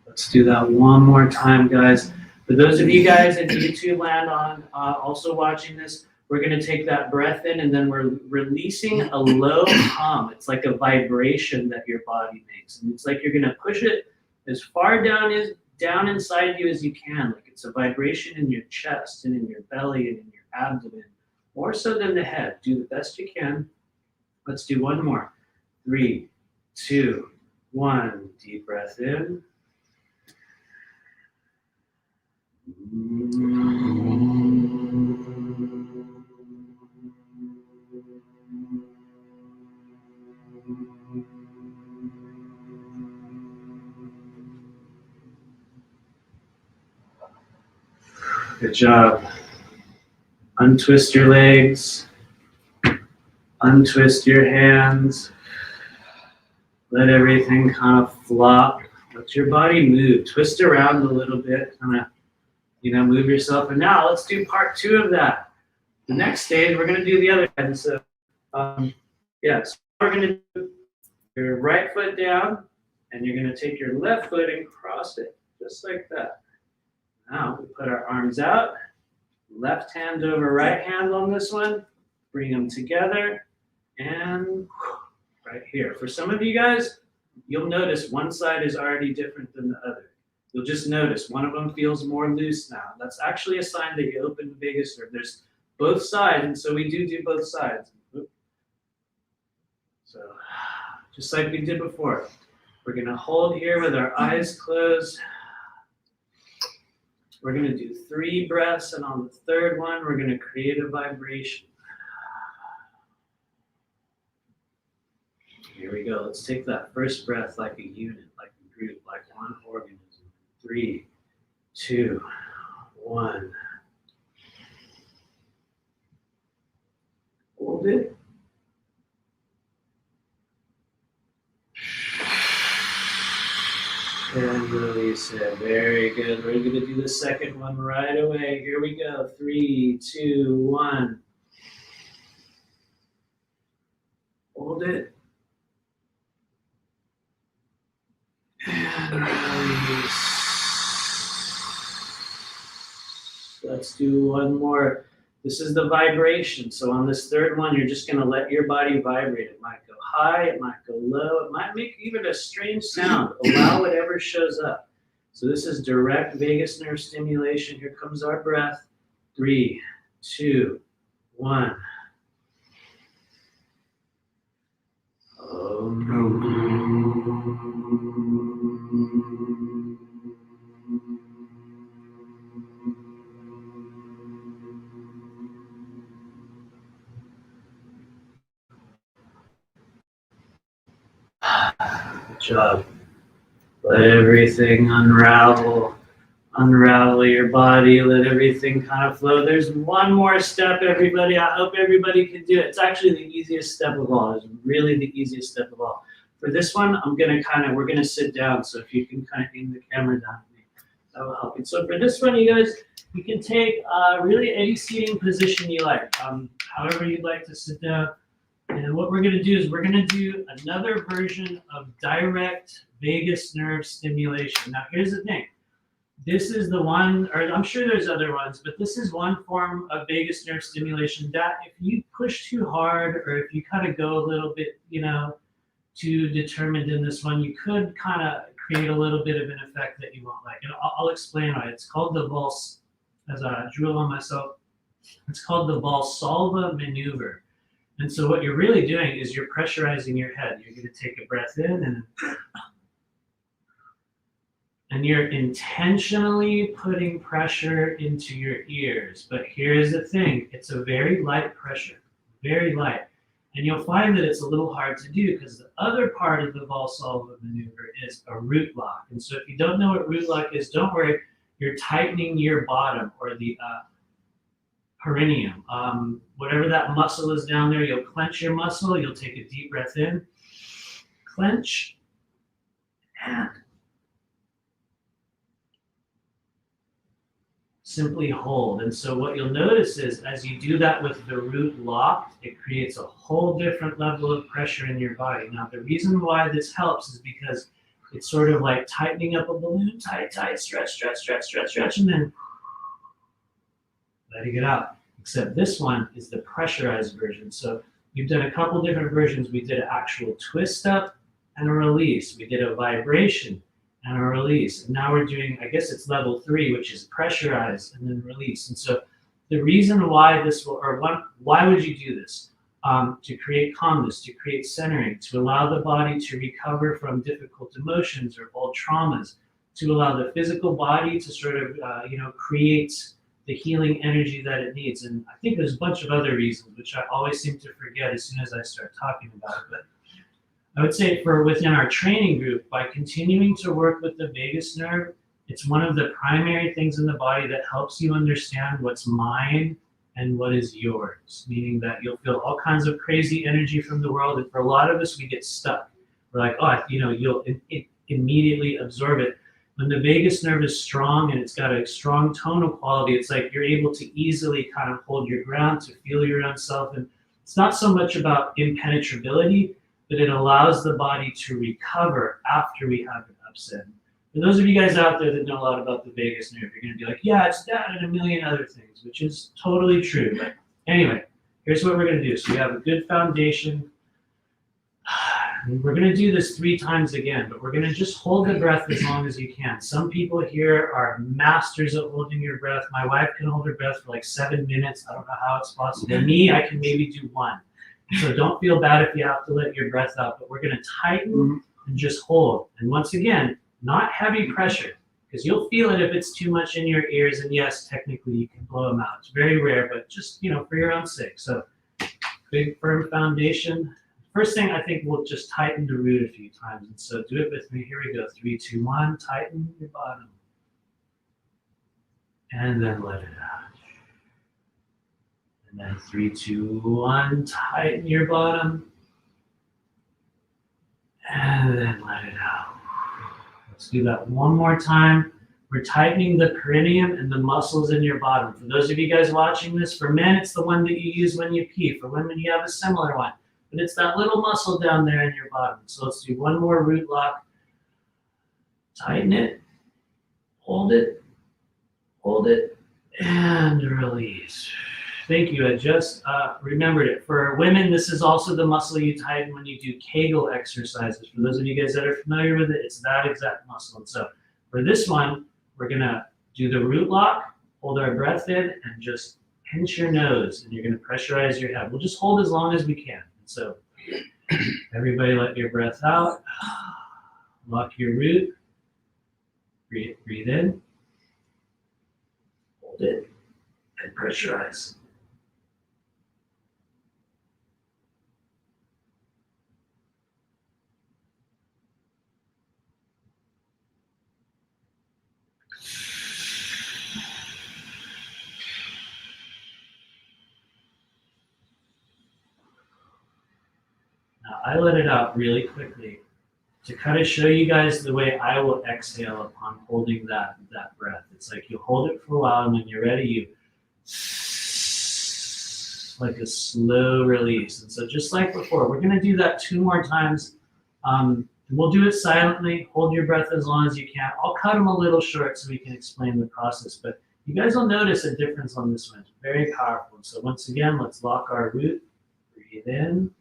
Let's do that one more time, guys. For those of you guys in YouTube land on also watching this, we're going to take that breath in, and then we're releasing a low hum. It's like a vibration that your body makes. And it's like you're going to push it as far down inside you as you can. Like it's a vibration in your chest and in your belly and in your abdomen, more so than the head. Do the best you can. Let's do one more. 3, 2, 1. Deep breath in. Good job. Untwist your legs. Untwist your hands. Let everything kind of flop. Let your body move. Twist around a little bit. Kind of, move yourself. And now let's do part 2 of that. The next stage, we're going to do the other end. So, so we're going to do your right foot down, and you're going to take your left foot and cross it, just like that. Now, we put our arms out. Left hand over right hand on this one. Bring them together. And right here. For some of you guys, you'll notice one side is already different than the other. You'll just notice one of them feels more loose now. That's actually a sign that you opened the vagus nerve. There's both sides, and so we do both sides. So just like we did before, we're going to hold here with our eyes closed. We're going to do 3 breaths, and on the third one, we're going to create a vibration. Here we go. Let's take that first breath like a unit, like a group, like one organism. 3, 2, 1. Hold it. And release it. Very good. We're going to do the second one right away. Here we go. 3, 2, 1. Hold it. And release. Let's do one more. This is the vibration. So on this third one, you're just going to let your body vibrate. It might go high, it might go low, it might make even a strange sound. Allow whatever shows up. So this is direct vagus nerve stimulation. Here comes our breath. 3, 2, 1. Good job. Let everything unravel. Unravel your body. Let everything kind of flow. There's one more step, everybody. I hope everybody can do it. It's actually the easiest step of all. It's really the easiest step of all. For this one, we're going to sit down. So if you can kind of aim the camera down at me, that will help. And so for this one, you guys, you can take really any seating position you like, however you'd like to sit down. And what we're going to do is we're going to do another version of direct vagus nerve stimulation. Now, here's the thing. This is the one, or I'm sure there's other ones, but this is one form of vagus nerve stimulation that if you push too hard or if you kind of go a little bit, too determined in this one, you could kind of create a little bit of an effect that you won't like. And I'll explain why. It's called the as I drew on myself, it's called the Valsalva maneuver. And so what you're really doing is you're pressurizing your head. You're going to take a breath in and you're intentionally putting pressure into your ears. But here's the thing. It's a very light pressure, very light. And you'll find that it's a little hard to do because the other part of the Valsalva maneuver is a root lock. And so if you don't know what root lock is, don't worry. You're tightening your bottom or the perineum. Whatever that muscle is down there, you'll clench your muscle. You'll take a deep breath in, clench, and simply hold. And so what you'll notice is as you do that with the root locked, it creates a whole different level of pressure in your body. Now, the reason why this helps is because it's sort of like tightening up a balloon, tight, stretch, and then letting it out. Except this one is the pressurized version. So we've done a couple different versions. We did an actual twist up and a release. We did a vibration and a release. And now we're doing, I guess it's level 3, which is pressurized and then release. And so the reason why this will, or why would you do this? to create calmness, to create centering, to allow the body to recover from difficult emotions or old traumas, to allow the physical body to sort of, create the healing energy that it needs. And I think there's a bunch of other reasons, which I always seem to forget as soon as I start talking about it. But I would say within our training group, by continuing to work with the vagus nerve, it's one of the primary things in the body that helps you understand what's mine and what is yours, meaning that you'll feel all kinds of crazy energy from the world. And for a lot of us, we get stuck. We're like, you'll immediately absorb it. When the vagus nerve is strong and it's got a strong tonal quality, it's like you're able to easily kind of hold your ground, to feel your own self. And it's not so much about impenetrability, but it allows the body to recover after we have an upset. For those of you guys out there that know a lot about the vagus nerve, you're going to be like, yeah, it's that and a million other things, which is totally true. But anyway, here's what we're going to do. So we have a good foundation. We're going to do this 3 times again, but we're going to just hold the breath as long as you can. Some people here are masters at holding your breath. My wife can hold her breath for like 7 minutes. I don't know how it's possible. Me, I can maybe do 1. So don't feel bad if you have to let your breath out, but we're going to tighten and just hold. And once again, not heavy pressure, because you'll feel it if it's too much in your ears. And yes, technically you can blow them out. It's very rare, but just, for your own sake. So big firm foundation. First thing, I think we'll just tighten the root a few times. And so do it with me. Here we go. 3, 2, 1. Tighten your bottom. And then let it out. And then 3, 2, 1. Tighten your bottom. And then let it out. Let's do that one more time. We're tightening the perineum and the muscles in your bottom. For those of you guys watching this, for men, it's the one that you use when you pee. For women, you have a similar one. But it's that little muscle down there in your bottom. So let's do one more root lock. Tighten it. Hold it. Hold it. And release. Thank you. I just remembered it. For women, this is also the muscle you tighten when you do Kegel exercises. For those of you guys that are familiar with it, it's that exact muscle. And so for this one, we're going to do the root lock, hold our breath in, and just pinch your nose. And you're going to pressurize your head. We'll just hold as long as we can. So everybody let your breath out. Lock your root. Breathe in. Hold it. And pressurize. Now, I let it out really quickly to kind of show you guys the way I will exhale upon holding that breath. It's like you hold it for a while, and when you're ready, you like a slow release. And so just like before, we're going to do that 2 more times. We'll do it silently. Hold your breath as long as you can. I'll cut them a little short so we can explain the process, but you guys will notice a difference on this one. It's very powerful. So once again, let's lock our root. Breathe in.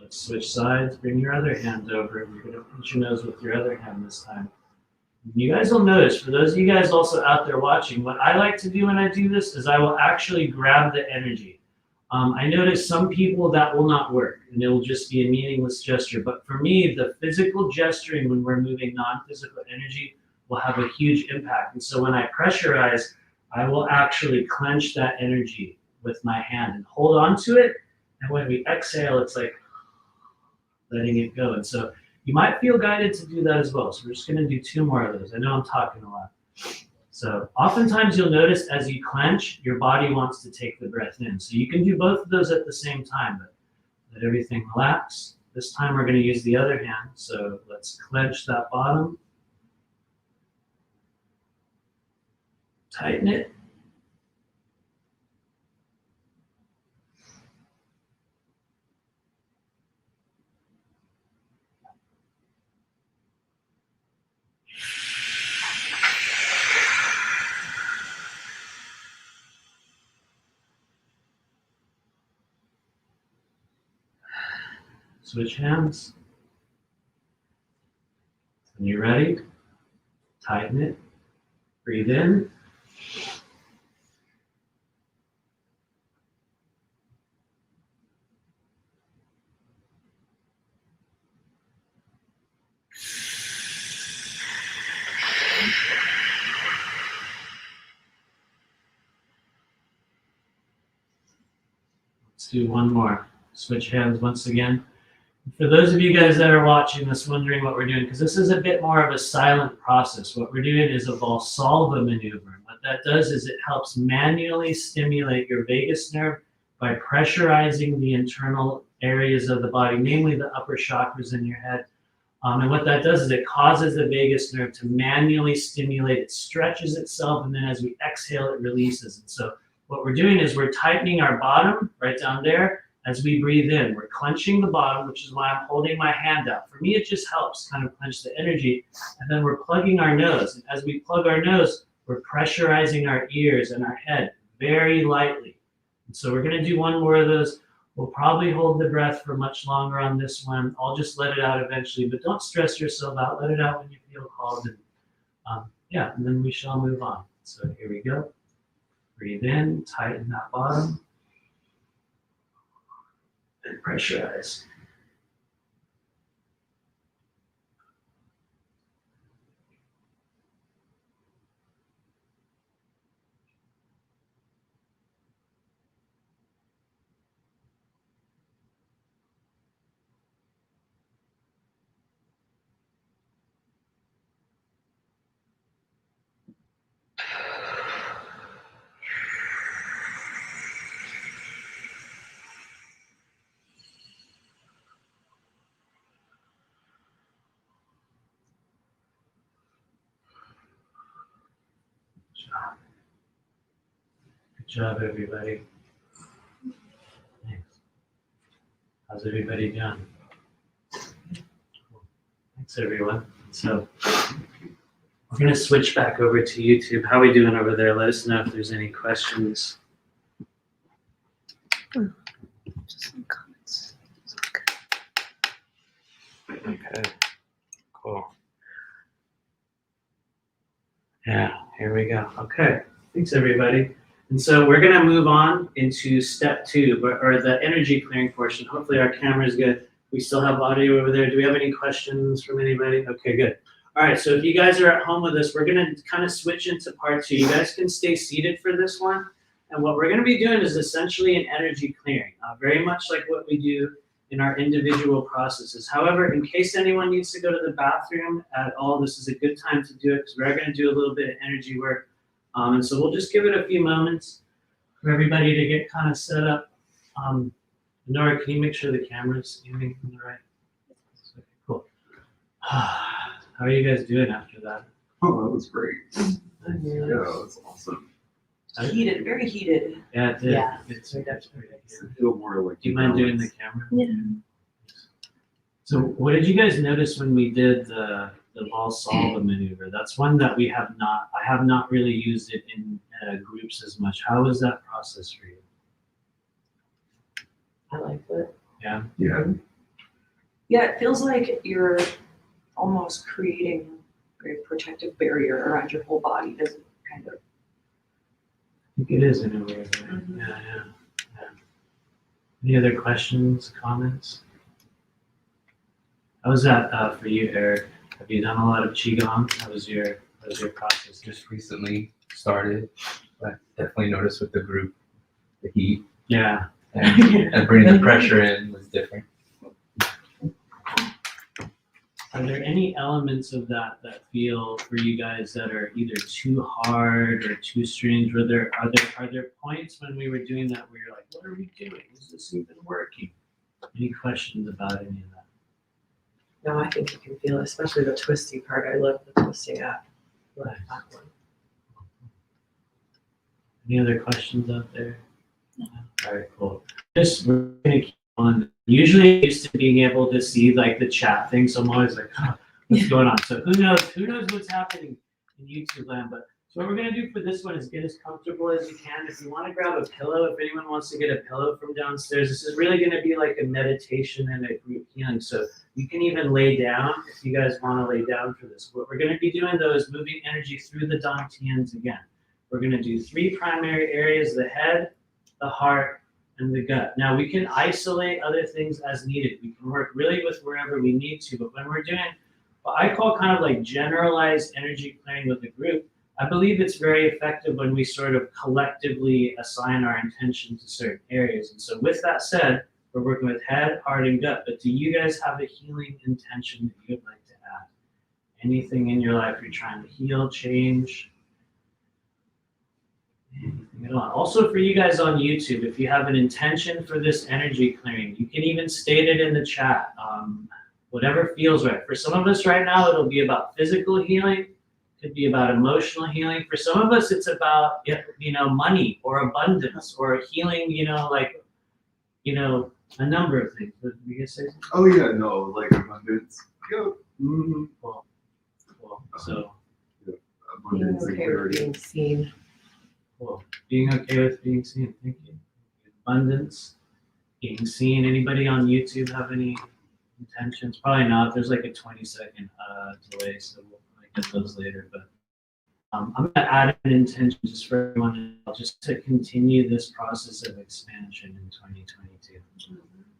Let's switch sides. Bring your other hand over. You're going to pinch your nose with your other hand this time. You guys will notice, for those of you guys also out there watching, what I like to do when I do this is I will actually grab the energy. I notice some people that will not work, and it will just be a meaningless gesture. But for me, the physical gesturing when we're moving non-physical energy will have a huge impact. And so when I pressurize, I will actually clench that energy with my hand and hold on to it. And when we exhale, it's like letting it go. And so you might feel guided to do that as well. So we're just going to do 2 more of those. I know I'm talking a lot. So oftentimes you'll notice as you clench, your body wants to take the breath in. So you can do both of those at the same time, but let everything relax. This time we're going to use the other hand. So let's clench that bottom. Tighten it. Switch hands. When you're ready, tighten it. Breathe in. Let's do one more. Switch hands once again. For those of you guys that are watching this, wondering what we're doing, because this is a bit more of a silent process, what we're doing is a Valsalva maneuver. What that does is it helps manually stimulate your vagus nerve by pressurizing the internal areas of the body, namely the upper chakras in your head. And what that does is it causes the vagus nerve to manually stimulate. It stretches itself, and then as we exhale, it releases. And so what we're doing is we're tightening our bottom right down there. As we breathe in, we're clenching the bottom, which is why I'm holding my hand out. For me, it just helps kind of clench the energy. And then we're plugging our nose. And as we plug our nose, we're pressurizing our ears and our head very lightly. And so we're going to do one more of those. We'll probably hold the breath for much longer on this one. I'll just let it out eventually, but don't stress yourself out. Let it out when you feel called. And yeah, and then we shall move on. So here we go. Breathe in, tighten that bottom. And pressurize. Good job, everybody. Thanks. How's everybody doing? Cool. Thanks, everyone. So we're going to switch back over to YouTube. How are we doing over there? Let us know if there's any questions. Just some comments. Okay, cool. Yeah, here we go. Okay, thanks, everybody. And so we're going to move on into step 2, or the energy clearing portion. Hopefully our camera is good. We still have audio over there. Do we have any questions from anybody? Okay, good. All right, so if you guys are at home with us, we're going to kind of switch into part 2. You guys can stay seated for this one. And what we're going to be doing is essentially an energy clearing, very much like what we do in our individual processes. However, in case anyone needs to go to the bathroom at all, this is a good time to do it because we're going to do a little bit of energy work. And so we'll just give it a few moments for everybody to get kind of set up. Nora, can you make sure the camera's aiming in the right? Okay, cool. How are you guys doing after that? Oh, that was great. Nice. Yeah, that's awesome. Heated, very heated. Yeah, it did. Yeah. It's I feel more like Do you mind doing the camera? Yeah. So what did you guys notice when we did the Valsalva maneuver? That's one that I have not really used it in groups as much. How was that process for you? I like it. Yeah. Yeah. Yeah, it feels like you're almost creating a protective barrier around your whole body. Doesn't kind of. I think it is in a weird way. Mhm. Yeah. Any other questions, comments? How was that for you, Eric? Have you done a lot of Qigong? How was your process? Just recently started, but definitely noticed with the group, the heat Yeah. and bringing the pressure in was different. Are there any elements of that feel for you guys that are either too hard or too strange? Are there points when we were doing that where you're like, what are we doing? Is this even working? Any questions about any of that? No, I think you can feel it, especially the twisty part. I love the twisting up. Love that one. Any other questions out there? No. All right, cool. We're gonna keep on. Usually I'm used to being able to see like the chat thing, so I'm always like, what's going on? So who knows what's happening in YouTube land, but So what we're gonna do for this one is get as comfortable as you can. If you want to grab a pillow, if anyone wants to get a pillow from downstairs, this is really gonna be like a meditation and a group healing. So you can even lay down if you guys want to lay down for this. What we're gonna be doing though is moving energy through the dantians again. We're gonna do 3 primary areas: the head, the heart, and the gut. Now we can isolate other things as needed. We can work really with wherever we need to, but when we're doing what I call kind of like generalized energy clearing with a group, I believe it's very effective when we sort of collectively assign our intention to certain areas. And so with that said, we're working with head, heart, and gut, but do you guys have a healing intention that you'd like to add? Anything in your life you're trying to heal, change? Anything at all? Also for you guys on YouTube, if you have an intention for this energy clearing, you can even state it in the chat. Whatever feels right. For some of us right now, it'll be about physical healing. Could be about emotional healing. For some of us, it's about, money or abundance or healing, a number of things. What did you guys say? Oh yeah, no, like abundance. Yeah. Mm-hmm. Cool. So, Being Abundance and okay with clarity. being seen. cool. Being okay with being seen. Thank you. Abundance, being seen. Anybody on YouTube have any intentions? Probably not. There's like a 20-second delay, so we'll probably get those later. But I'm going to add an intention just for everyone, just to continue this process of expansion in 2022.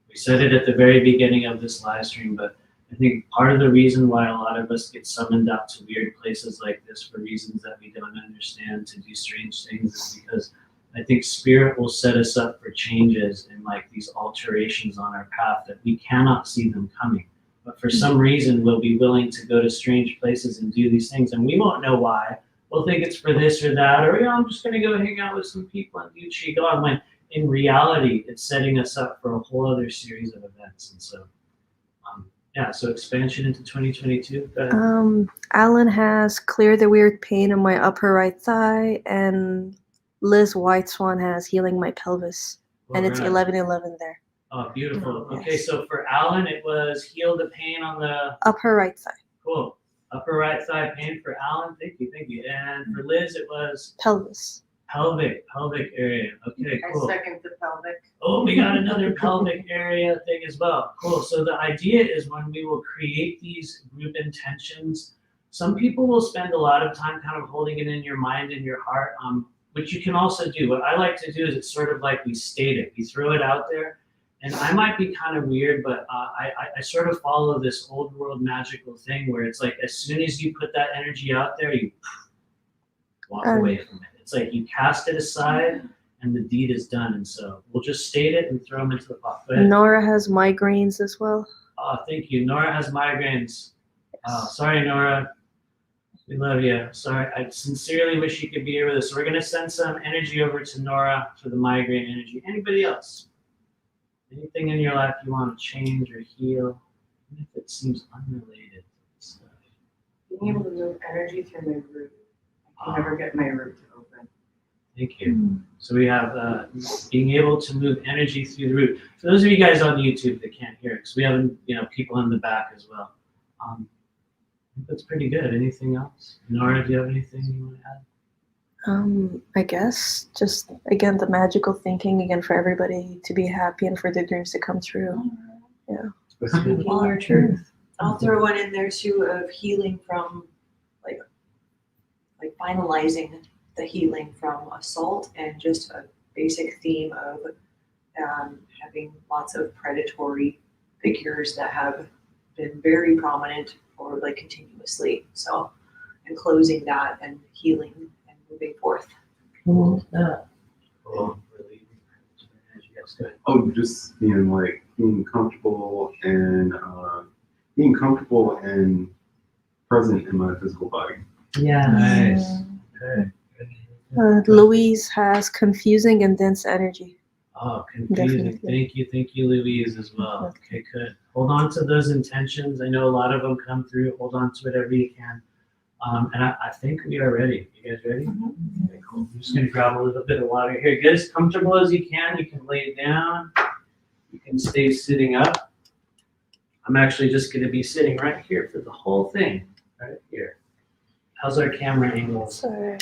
We said it at the very beginning of this live stream, but I think part of the reason why a lot of us get summoned out to weird places like this for reasons that we don't understand, to do strange things, is because I think spirit will set us up for changes and like these alterations on our path that we cannot see them coming. But for some reason, we'll be willing to go to strange places and do these things, and we won't know why. We'll think it's for this or that, or I'm just going to go hang out with some people and do Qigong. When in reality, it's setting us up for a whole other series of events. And so, so expansion into 2022. Go ahead. Alan has cleared the weird pain in my upper right thigh, and Liz White Swan has healing my pelvis, and it's Alright. 1111 there. Oh, beautiful. Yes. Okay, so for Alan, it was heal the pain on the Upper right thigh, cool upper right thigh pain for Alan. Thank you. And for Liz, it was pelvis. pelvic area. Okay, cool. second the pelvic. Oh, we got another pelvic area thing as well. Cool. So the idea is when we will create these group intentions, some people will spend a lot of time kind of holding it in your mind and your heart, which you can also do. What I like to do is it's sort of like we state it, we throw it out there. And I might be kind of weird, but I sort of follow this old world magical thing where it's like as soon as you put that energy out there, you walk away from it. It's like you cast it aside and the deed is done. And so we'll just state it and throw them into the pot. Go ahead. Nora has migraines as well. Oh, thank you. Nora has migraines. Sorry, Nora. We love you. Sorry. I sincerely wish you could be here with us. So we're going to send some energy over to Nora for the migraine energy. Anybody else? Anything in your life you want to change or heal, even if it seems unrelated to this stuff? Being able to move energy through my root. I can never get my root to open. Thank you. So we have being able to move energy through the root. For those of you guys on YouTube that can't hear it, because we have people in the back as well. I think that's pretty good. Anything else? Nora, do you have anything you want to add? I guess just again the magical thinking again for everybody to be happy and for the dreams to come true. Speaking your truth. I'll throw one in there too of healing from like finalizing the healing from assault and just a basic theme of having lots of predatory figures that have been very prominent for like continuously. So, and closing that and healing and moving forth. Cool. Relieving energy. Yes, good. Oh, just being comfortable and present in my physical body. Yeah. Nice. Okay. Louise has confusing and dense energy. Oh, confusing. Definitely. Thank you, Louise, as well. Okay, good. Hold on to those intentions. I know a lot of them come through. Hold on to whatever you can. And I think we are ready. You guys ready? Okay, cool. I'm just going to grab a little bit of water here. Get as comfortable as you can. You can lay down. You can stay sitting up. I'm actually just going to be sitting right here for the whole thing. Right here. How's our camera angle? Sorry.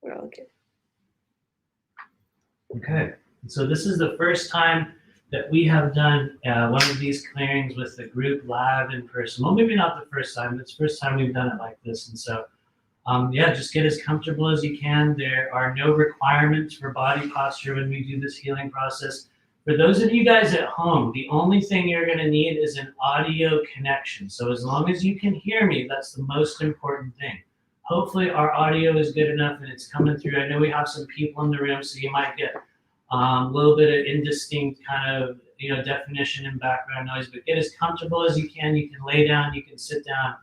We're all good. Okay, so this is the first time that we have done one of these clearings with the group live in person. Well, maybe not the first time, but it's the first time we've done it like this. And so, yeah, just get as comfortable as you can. There are no requirements for body posture when we do this healing process. For those of you guys at home, the only thing you're going to need is an audio connection. So as long as you can hear me, that's the most important thing. Hopefully our audio is good enough and it's coming through. I know we have some people in the room, so you might get a little bit of indistinct kind of definition and background noise, but get as comfortable as you can. You can lay down, you can sit down.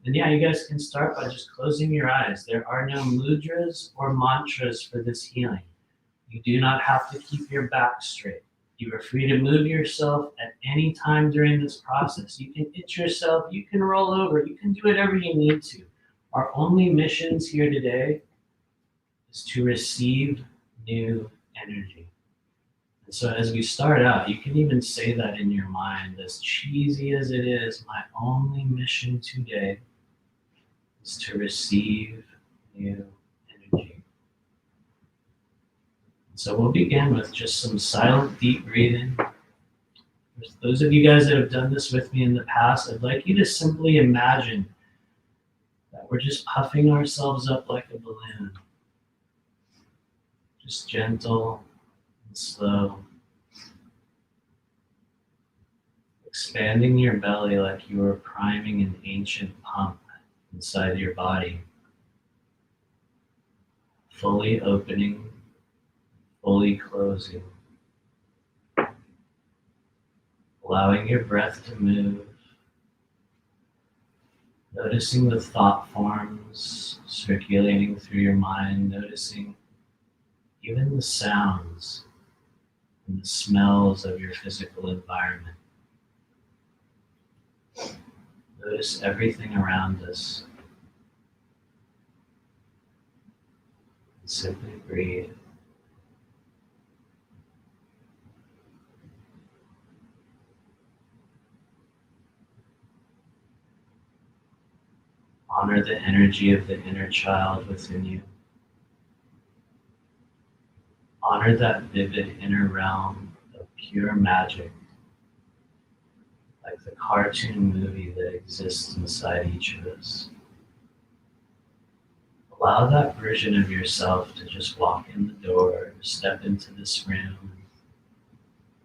And yeah, you guys can start by just closing your eyes. There are no mudras or mantras for this healing. You do not have to keep your back straight. You are free to move yourself at any time during this process. You can itch yourself, you can roll over, you can do whatever you need to. Our only missions here today is to receive new energy. And so as we start out, you can even say that in your mind, as cheesy as it is, my only mission today is to receive new energy. So we'll begin with just some silent, deep breathing. For those of you guys that have done this with me in the past, I'd like you to simply imagine that we're just puffing ourselves up like a balloon. Just gentle and slow. Expanding your belly like you are priming an ancient pump inside your body. Fully opening, fully closing. Allowing your breath to move. Noticing the thought forms circulating through your mind. Noticing even the sounds and the smells of your physical environment. Notice everything around us. And simply breathe. Honor the energy of the inner child within you. Honor that vivid inner realm of pure magic, like the cartoon movie that exists inside each of us. Allow that version of yourself to just walk in the door, step into this room.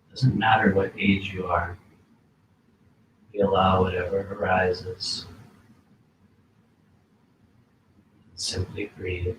It doesn't matter what age you are. We allow whatever arises. Simply breathe.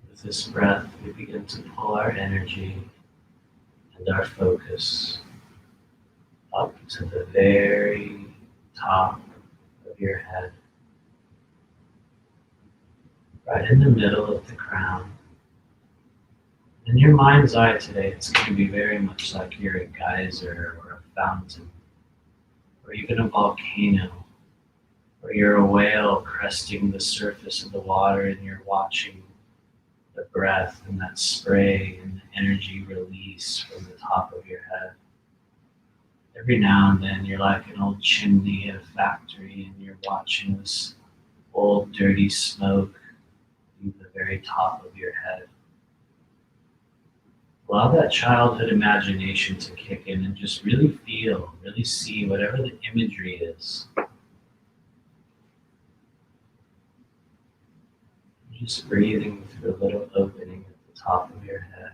With this breath, we begin to pull our energy and our focus up to the very top of your head, right in the middle of the crown. In your mind's eye today, it's going to be very much like you're a geyser or a fountain, or even a volcano, or you're a whale cresting the surface of the water and you're watching the breath and that spray and the energy release from the top of your head. Every now and then you're like an old chimney at a factory and you're watching this old dirty smoke leave the very top of your head. Allow that childhood imagination to kick in and just really feel, really see whatever the imagery is. Just breathing through a little opening at the top of your head.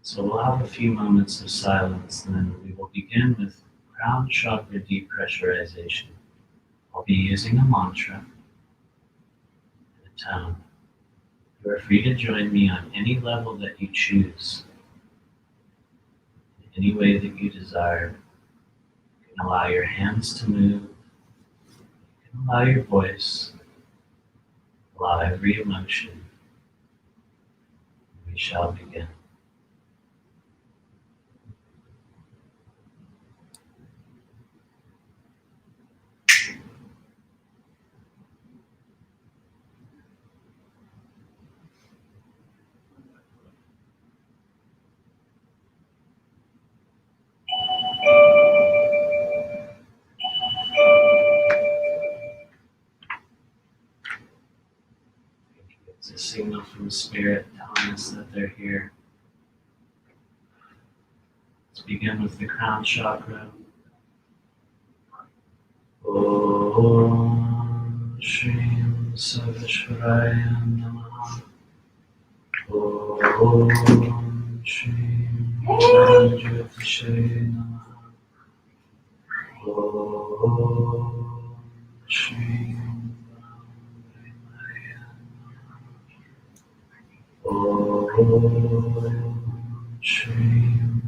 So we'll have a few moments of silence, and then we will begin with crown chakra depressurization. I'll be using a mantra and a tone. You are free to join me on any level that you choose, in any way that you desire. You can allow your hands to move. You can allow your voice. Allow every emotion. We shall begin. It's a signal from Spirit telling us that they're here. Let's begin with the crown chakra. Om Shrim Savishwaraya Namaha. Om Shrim Jyotishaye Namaha. Om Shrim Brahmaya Namaha. Om Shrim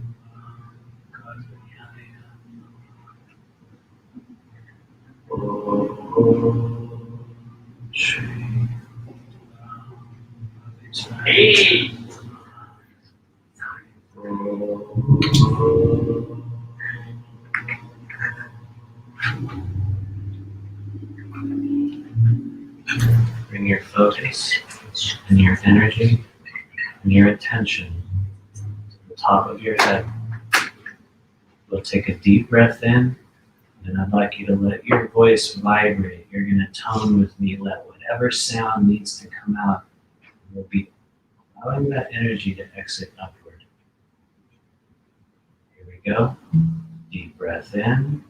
Karmaya Namaha. Om Shrim Hey! Bring your focus and your energy and your attention to the top of your head. We'll take a deep breath in, and I'd like you to let your voice vibrate. You're going to tone with me. Let whatever sound needs to come out. We'll be allowing that energy to exit upward. Here we go. Deep breath in.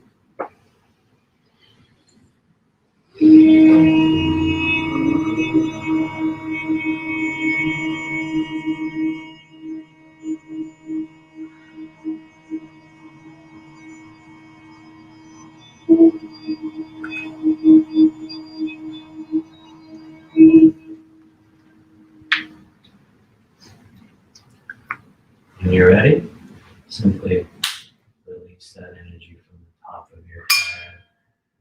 When you're ready, simply release that energy from the top of your head.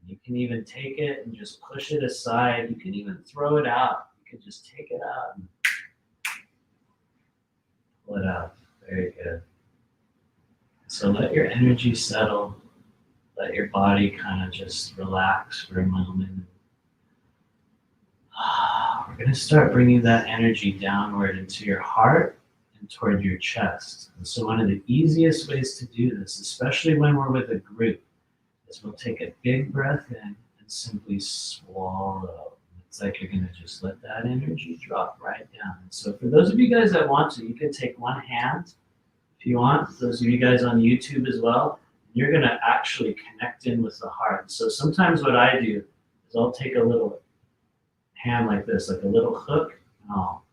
You can even take it and just push it aside. You can even throw it out. You can just take it out and pull it out. Very good. So let your energy settle. Let your body kind of just relax for a moment. We're going to start bringing that energy downward into your heart and toward your chest. And so one of the easiest ways to do this, especially when we're with a group, is we'll take a big breath in and simply swallow. It's like you're going to just let that energy drop right down. And so for those of you guys that want to, you can take one hand if you want. Those of you guys on YouTube as well, you're going to actually connect in with the heart. So sometimes what I do is I'll take a little hand like this, like a little hook, and I'll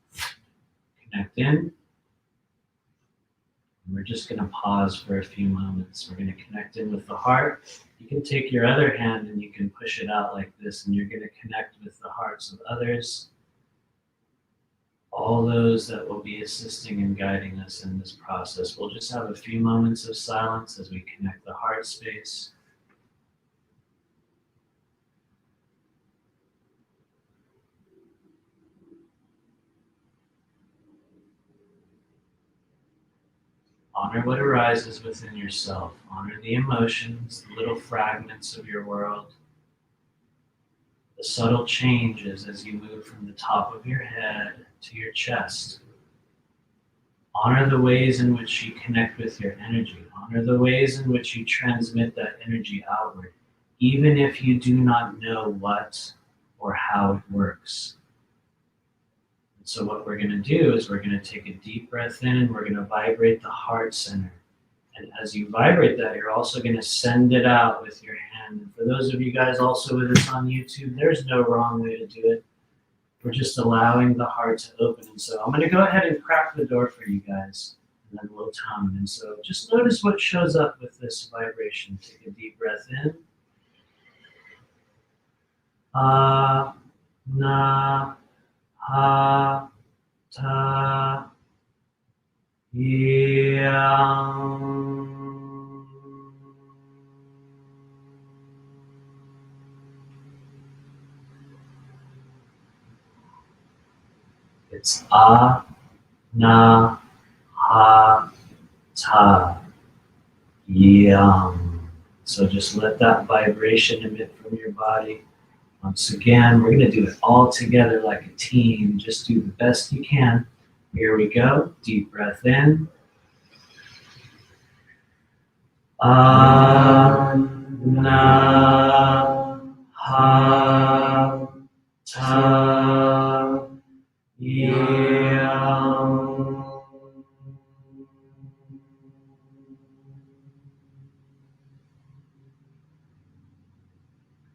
connect in. And we're just going to pause for a few moments. We're going to connect in with the heart. You can take your other hand and you can push it out like this, and you're going to connect with the hearts of others, all those that will be assisting and guiding us in this process. We'll just have a few moments of silence as we connect the heart space. Honor what arises within yourself. Honor the emotions, the little fragments of your world, the subtle changes as you move from the top of your head to your chest. Honor the ways in which you connect with your energy. Honor the ways in which you transmit that energy outward, even if you do not know what or how it works. And so what we're going to do is we're going to take a deep breath in and we're going to vibrate the heart center. And as you vibrate that, you're also going to send it out with your hand. And for those of you guys also with us on YouTube, there's no wrong way to do it. We're just allowing the heart to open. And so I'm going to go ahead and crack the door for you guys, and then we'll tone. And so just notice what shows up with this vibration. Take a deep breath in. Ah, na, ha, ta, yang. It's a, na, ha, ta, yang. So just let that vibration emit from your body. Once again, we're going to do it all together like a team. Just do the best you can. Here we go. Deep breath in. Na, ha, ta, yang.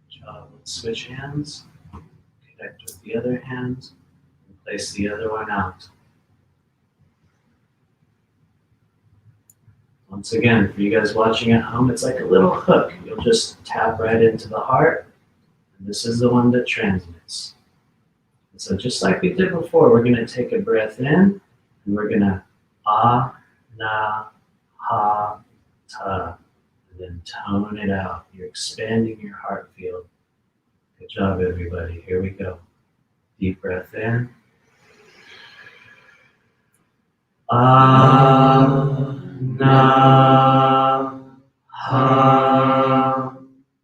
Good job. Let's switch hands. Connect with the other hand. And place the other one out. Once again, for you guys watching at home, it's like a little hook. You'll just tap right into the heart. And this is the one that transmits. And so just like we did before, we're going to take a breath in, and we're going to ah, na, ha, ta, and then tone it out. You're expanding your heart field. Good job, everybody. Here we go. Deep breath in. Ah, na, ha,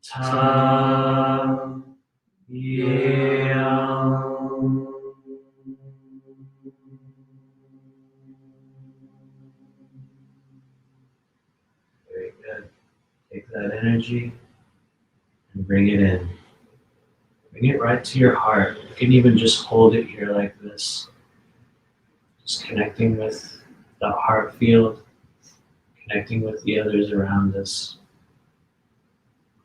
ta, yang. Very good. Take that energy and bring it in. Bring it right to your heart. You can even just hold it here like this. Just connecting with the heart field, connecting with the others around us,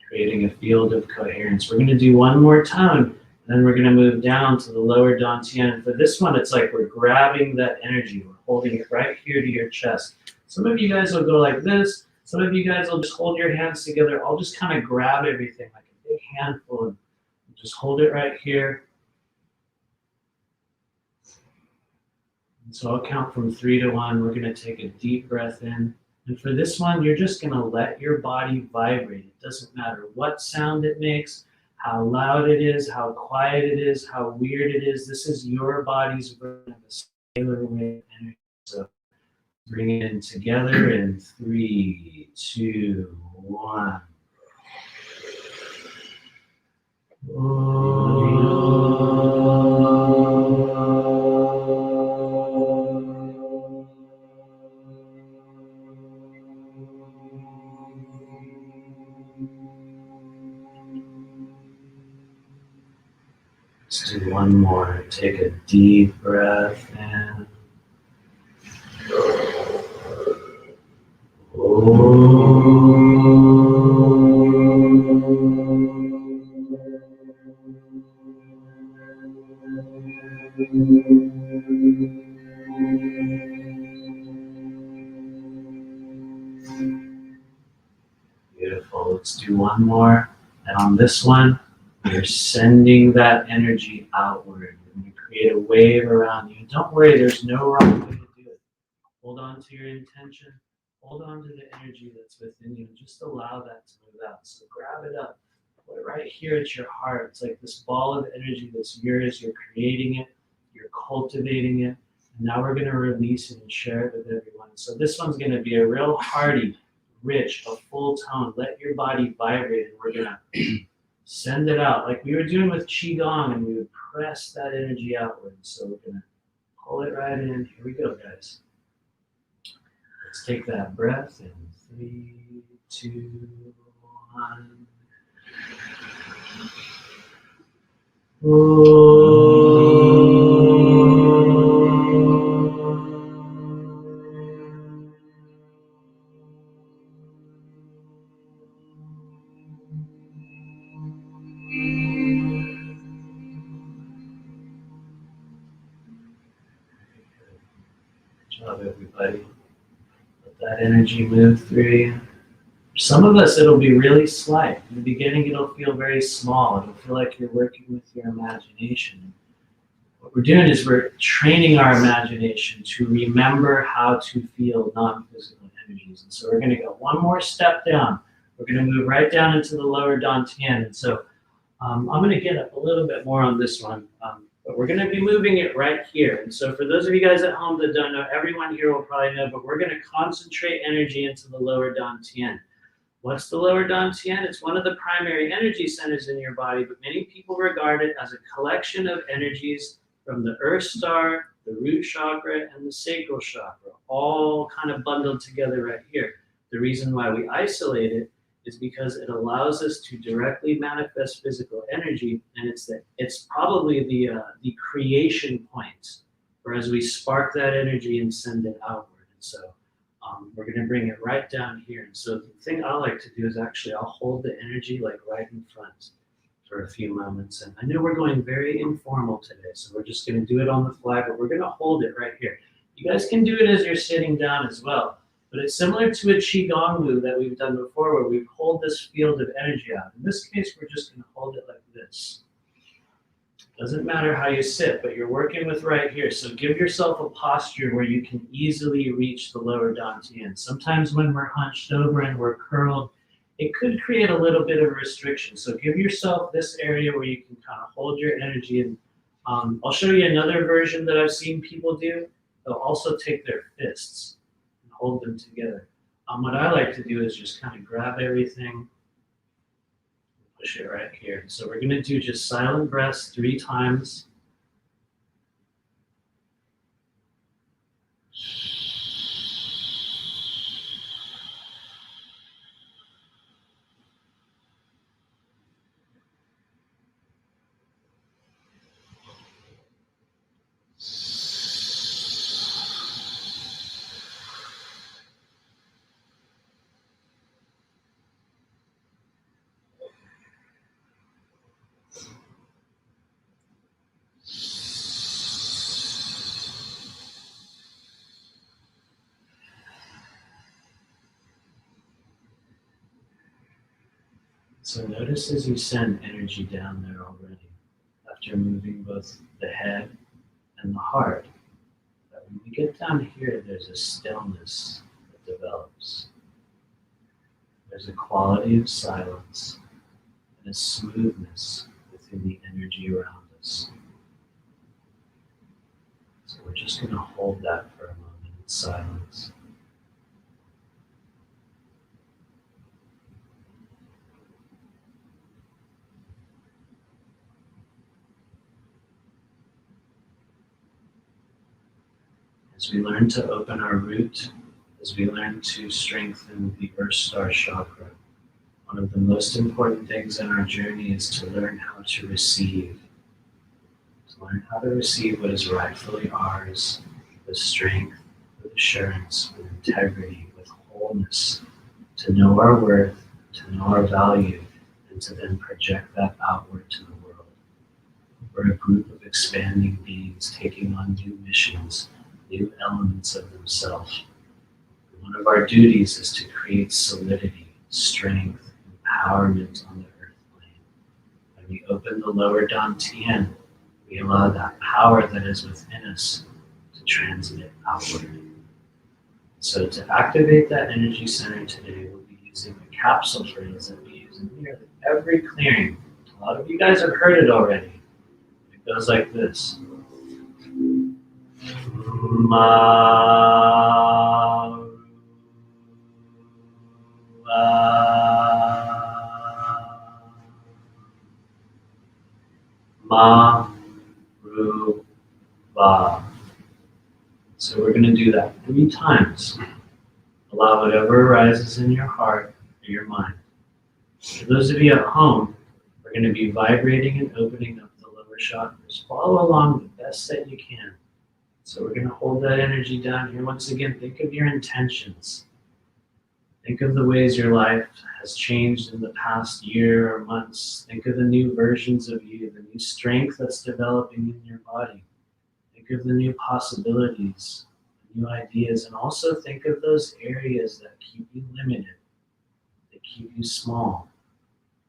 creating a field of coherence. We're going to do one more tone, and then we're going to move down to the lower dantian. For this one, it's like we're grabbing that energy. We're holding it right here to your chest. Some of you guys will go like this. Some of you guys will just hold your hands together. I'll just kind of grab everything like a big handful and just hold it right here. And so I'll count from 3 to 1. We're going to take a deep breath in. And for this one, you're just going to let your body vibrate. It doesn't matter what sound it makes, how loud it is, how quiet it is, how weird it is. This is your body's version of a scalar wave energy. So bring it in together in 3, 2, 1. Let's do one more. Take a deep breath in. Beautiful. Let's do one more. And on this one, you're sending that energy outward. You're going to create a wave around you. Don't worry, there's no wrong way to do it. Hold on to your intention. Hold on to the energy that's within you. Just allow that to move out. So grab it up. Put it right here at your heart. It's like this ball of energy that's yours. You're creating it. You're cultivating it. And now we're going to release it and share it with everyone. So this one's going to be a real hearty, rich, a full tone. Let your body vibrate. And we're going to send it out like we were doing with Qigong, and we would press that energy outward. So we're going to pull it right in. Here we go, guys. Let's take that breath in 3, 2, 1. Good job, everybody. Let that energy move through you. For some of us, it'll be really slight. In the beginning, it'll feel very small. It'll feel like you're working with your imagination. what we're doing is we're training our imagination to remember how to feel non-physical energies. And so we're going to go one more step down. We're going to move right down into the lower dantian. And so I'm going to get up a little bit more on this one, but we're going to be moving it right here. And so for those of you guys at home that don't know, everyone here will probably know, but we're going to concentrate energy into the lower dantian. What's the lower dantian? It's one of the primary energy centers in your body, but many people regard it as a collection of energies from the earth star, the root chakra, and the sacral chakra, all kind of bundled together right here. The reason why we isolate it is because it allows us to directly manifest physical energy, and it's probably the creation point, for as we spark that energy and send it outward. And so we're going to bring it right down here. And so the thing I like to do is actually I'll hold the energy like right in front for a few moments. And I know we're going very informal today, so we're just going to do it on the fly, but we're going to hold it right here. You guys can do it as you're sitting down as well. But it's similar to a Qigong move that we've done before where we hold this field of energy out. In this case, we're just going to hold it like this. Doesn't matter how you sit, but you're working with right here. So give yourself a posture where you can easily reach the lower dantian. Sometimes when we're hunched over and we're curled, it could create a little bit of restriction. So give yourself this area where you can kind of hold your energy. And I'll show you another version that I've seen people do. They'll also take their fists and hold them together. What I like to do is just kind of grab everything, push it right here. So we're going to do just silent breaths 3 times. So notice as you send energy down there already, after moving both the head and the heart, that when we get down here, there's a stillness that develops. There's a quality of silence and a smoothness within the energy around us. So we're just going to hold that for a moment in silence. As we learn to open our root, as we learn to strengthen the Earth Star Chakra, one of the most important things in our journey is to learn how to receive. To learn how to receive what is rightfully ours with strength, with assurance, with integrity, with wholeness, to know our worth, to know our value, and to then project that outward to the world. We're a group of expanding beings taking on new missions, new elements of themselves. One of our duties is to create solidity, strength, empowerment on the earth plane. When we open the lower dantian, we allow that power that is within us to transmit outward. So to activate that energy center today, we'll be using a capsule phrase that we use in nearly every clearing. A lot of you guys have heard it already. It goes like this. Ma-ru-va. So we're going to do that 3 times. Allow whatever arises in your heart or your mind. For those of you at home, we're going to be vibrating and opening up the lower chakras. Follow along the best that you can. So we're going to hold that energy down here. Once again, think of your intentions. Think of the ways your life has changed in the past year or months. Think of the new versions of you, the new strength that's developing in your body. Think of the new possibilities, new ideas, and also think of those areas that keep you limited, that keep you small.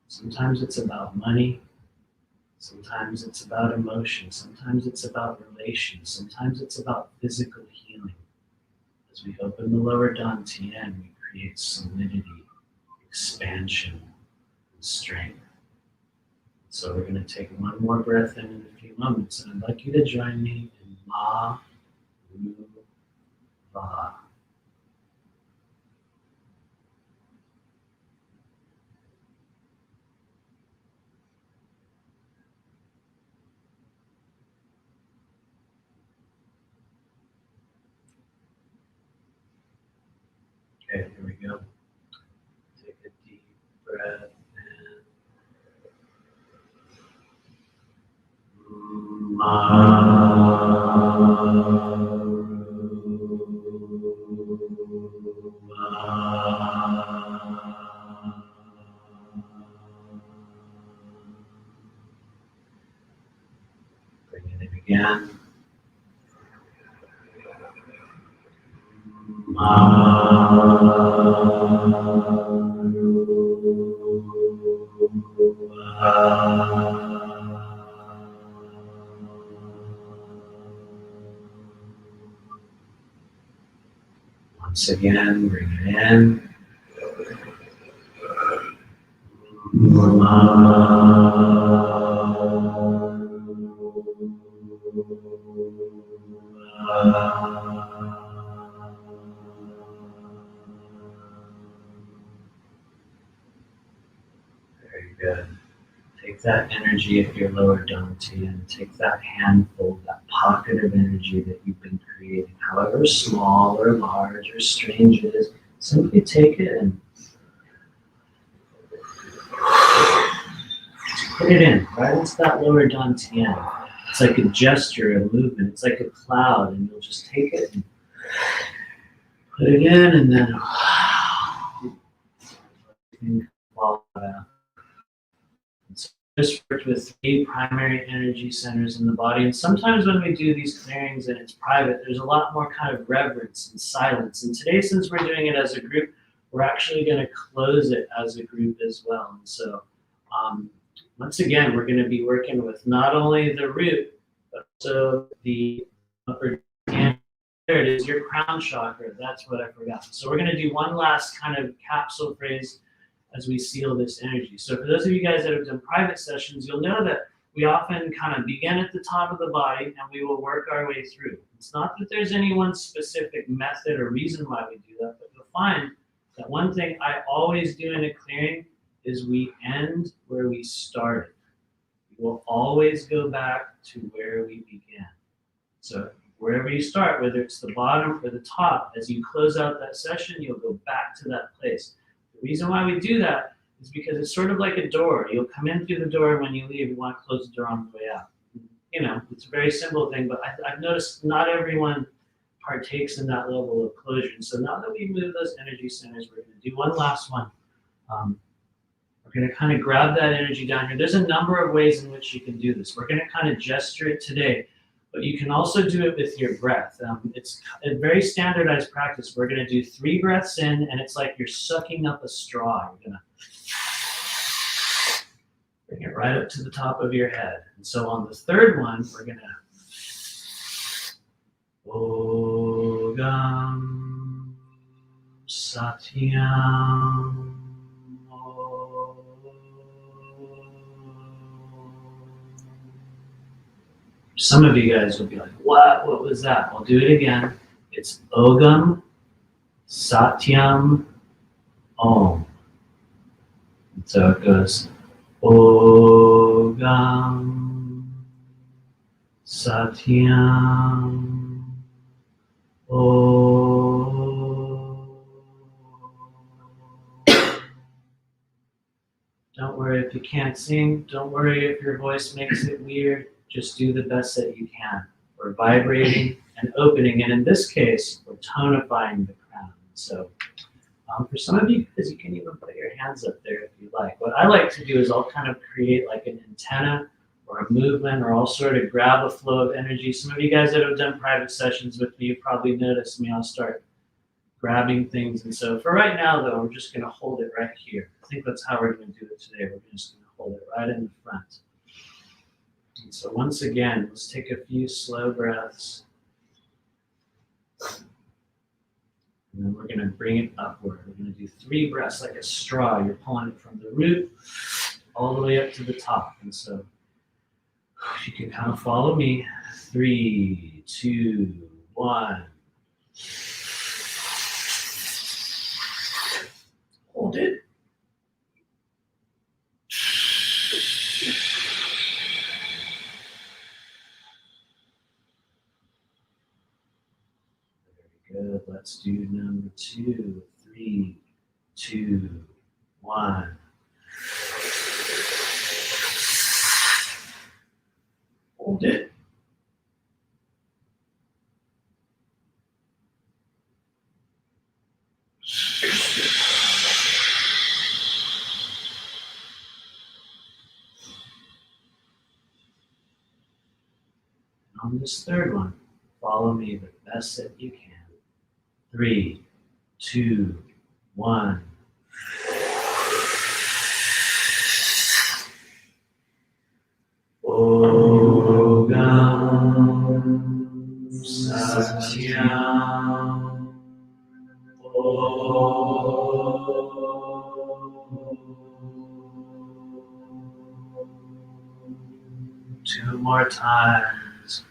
Sometimes it's about money. Sometimes it's about emotion. Sometimes it's about relations. Sometimes it's about physical healing. As we open the lower dantian, we create solidity, expansion, and strength. So we're going to take one more breath in a few moments, and I'd like you to join me in Ma, Ru, Va. Okay, here we go. Take a deep breath in. Bring it in again. Once again, bring it in. Very good. Take that energy of your lower dantian, take that handful, that pocket of energy that you've been creating, however small or large or strange it is, simply take it and put it in, right into that lower dantian. It's like a gesture, a movement, it's like a cloud, and you'll just take it and put it in, and then fall out. So just worked with 3 primary energy centers in the body, and sometimes when we do these clearings and it's private, there's a lot more kind of reverence and silence. And today, since we're doing it as a group, we're actually going to close it as a group as well. And so, once again, we're going to be working with not only the root, but also the upper hand. There it is, your crown chakra. That's what I forgot. So we're going to do one last kind of capsule phrase as we seal this energy. So for those of you guys that have done private sessions, you'll know that we often kind of begin at the top of the body and we will work our way through. It's not that there's any one specific method or reason why we do that, but you'll find that one thing I always do in a clearing is we end where we started. We will always go back to where we began. So wherever you start, whether it's the bottom or the top, as you close out that session, you'll go back to that place. The reason why we do that is because it's sort of like a door. You'll come in through the door, and when you leave, you want to close the door on the way out. You know, it's a very simple thing, but I've noticed not everyone partakes in that level of closure. And so now that we move those energy centers, we're going to do one last one. We're going to kind of grab that energy down here. There's a number of ways in which you can do this. We're going to kind of gesture it today, but you can also do it with your breath. It's a very standardized practice. We're going to do 3 breaths in, and it's like you're sucking up a straw. You're going to bring it right up to the top of your head. And so on the 3rd one, we're going to Ogam Satyam. Some of you guys will be like, what? What was that? I'll do it again. It's Ogam Satyam Om. So it goes Ogam Satyam Om. Don't worry if you can't sing. Don't worry if your voice makes it weird. Just do the best that you can. We're vibrating and opening, and in this case, we're tonifying the crown. So for some of you, because you can even put your hands up there if you like. What I like to do is I'll kind of create like an antenna or a movement, or I'll sort of grab a flow of energy. Some of you guys that have done private sessions with me, you've probably noticed me. I'll start grabbing things. And so for right now, though, we're just going to hold it right here. I think that's how we're going to do it today. We're just going to hold it right in the front. And so once again, let's take a few slow breaths. And then we're going to bring it upward. We're going to do 3 breaths like a straw. You're pulling it from the root all the way up to the top. And so you can kind of follow me. 3, 2, 1. Hold it. Very good. Let's do number 2. 3, 2, 1. Hold it. On this third one, follow me the best that you can. 3, 2, 1. Om Satyam. Om. 2 more times.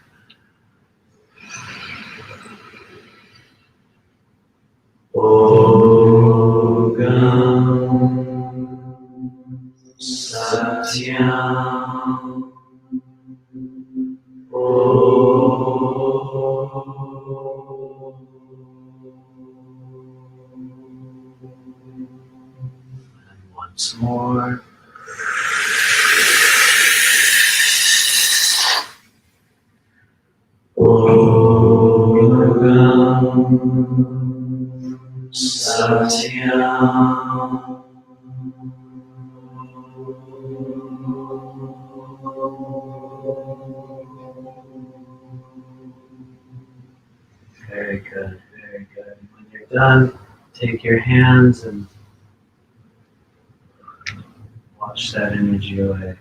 Om Satyam. And once more. Om Satyam. Very good, very good. When you're done, take your hands and wash that energy away.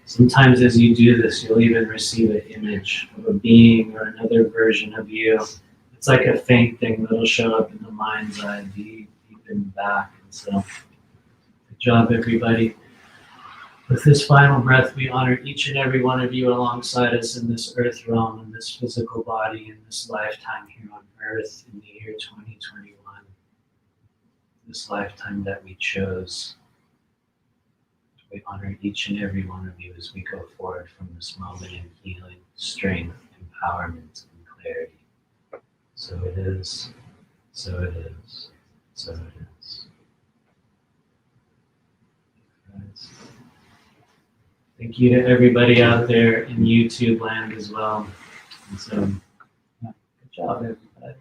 Sometimes as you do this, you'll even receive an image of a being or another version of you. It's like a faint thing that'll show up in the mind's eye, deep in the back. And so, good job, everybody. With this final breath, we honor each and every one of you alongside us in this earth realm, in this physical body, in this lifetime here on earth in the year 2021. This lifetime that we chose. We honor each and every one of you as we go forward from this moment in healing, strength, empowerment, and clarity. So it is, so it is, so it is. Guys. Thank you to everybody out there in YouTube land as well. And so, yeah, good job, everybody.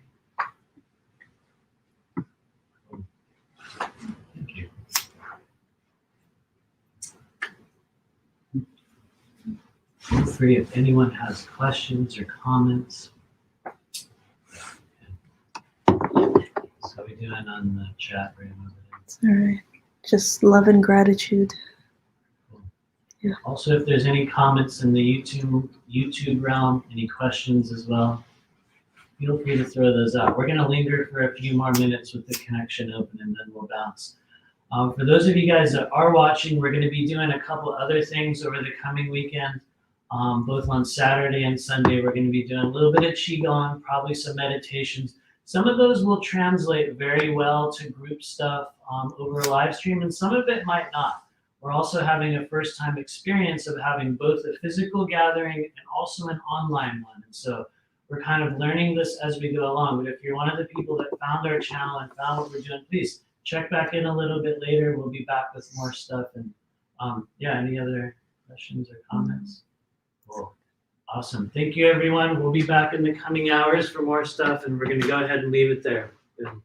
Thank you. Feel free if anyone has questions or comments. So we doing on the chat right over there. It's all right. Just love and gratitude. Also, if there's any comments in the YouTube realm, any questions as well, feel free to throw those out. We're going to linger for a few more minutes with the connection open, and then we'll bounce. For those of you guys that are watching, we're going to be doing a couple other things over the coming weekend. Both on Saturday and Sunday, we're going to be doing a little bit of Qigong, probably some meditations. Some of those will translate very well to group stuff over a live stream, and some of it might not. We're also having a first-time experience of having both a physical gathering and also an online one. And so we're kind of learning this as we go along. But if you're one of the people that found our channel and found what we're doing, please check back in a little bit later. We'll be back with more stuff. And yeah, any other questions or comments? Cool. Awesome. Thank you, everyone. We'll be back in the coming hours for more stuff, and we're going to go ahead and leave it there. Good.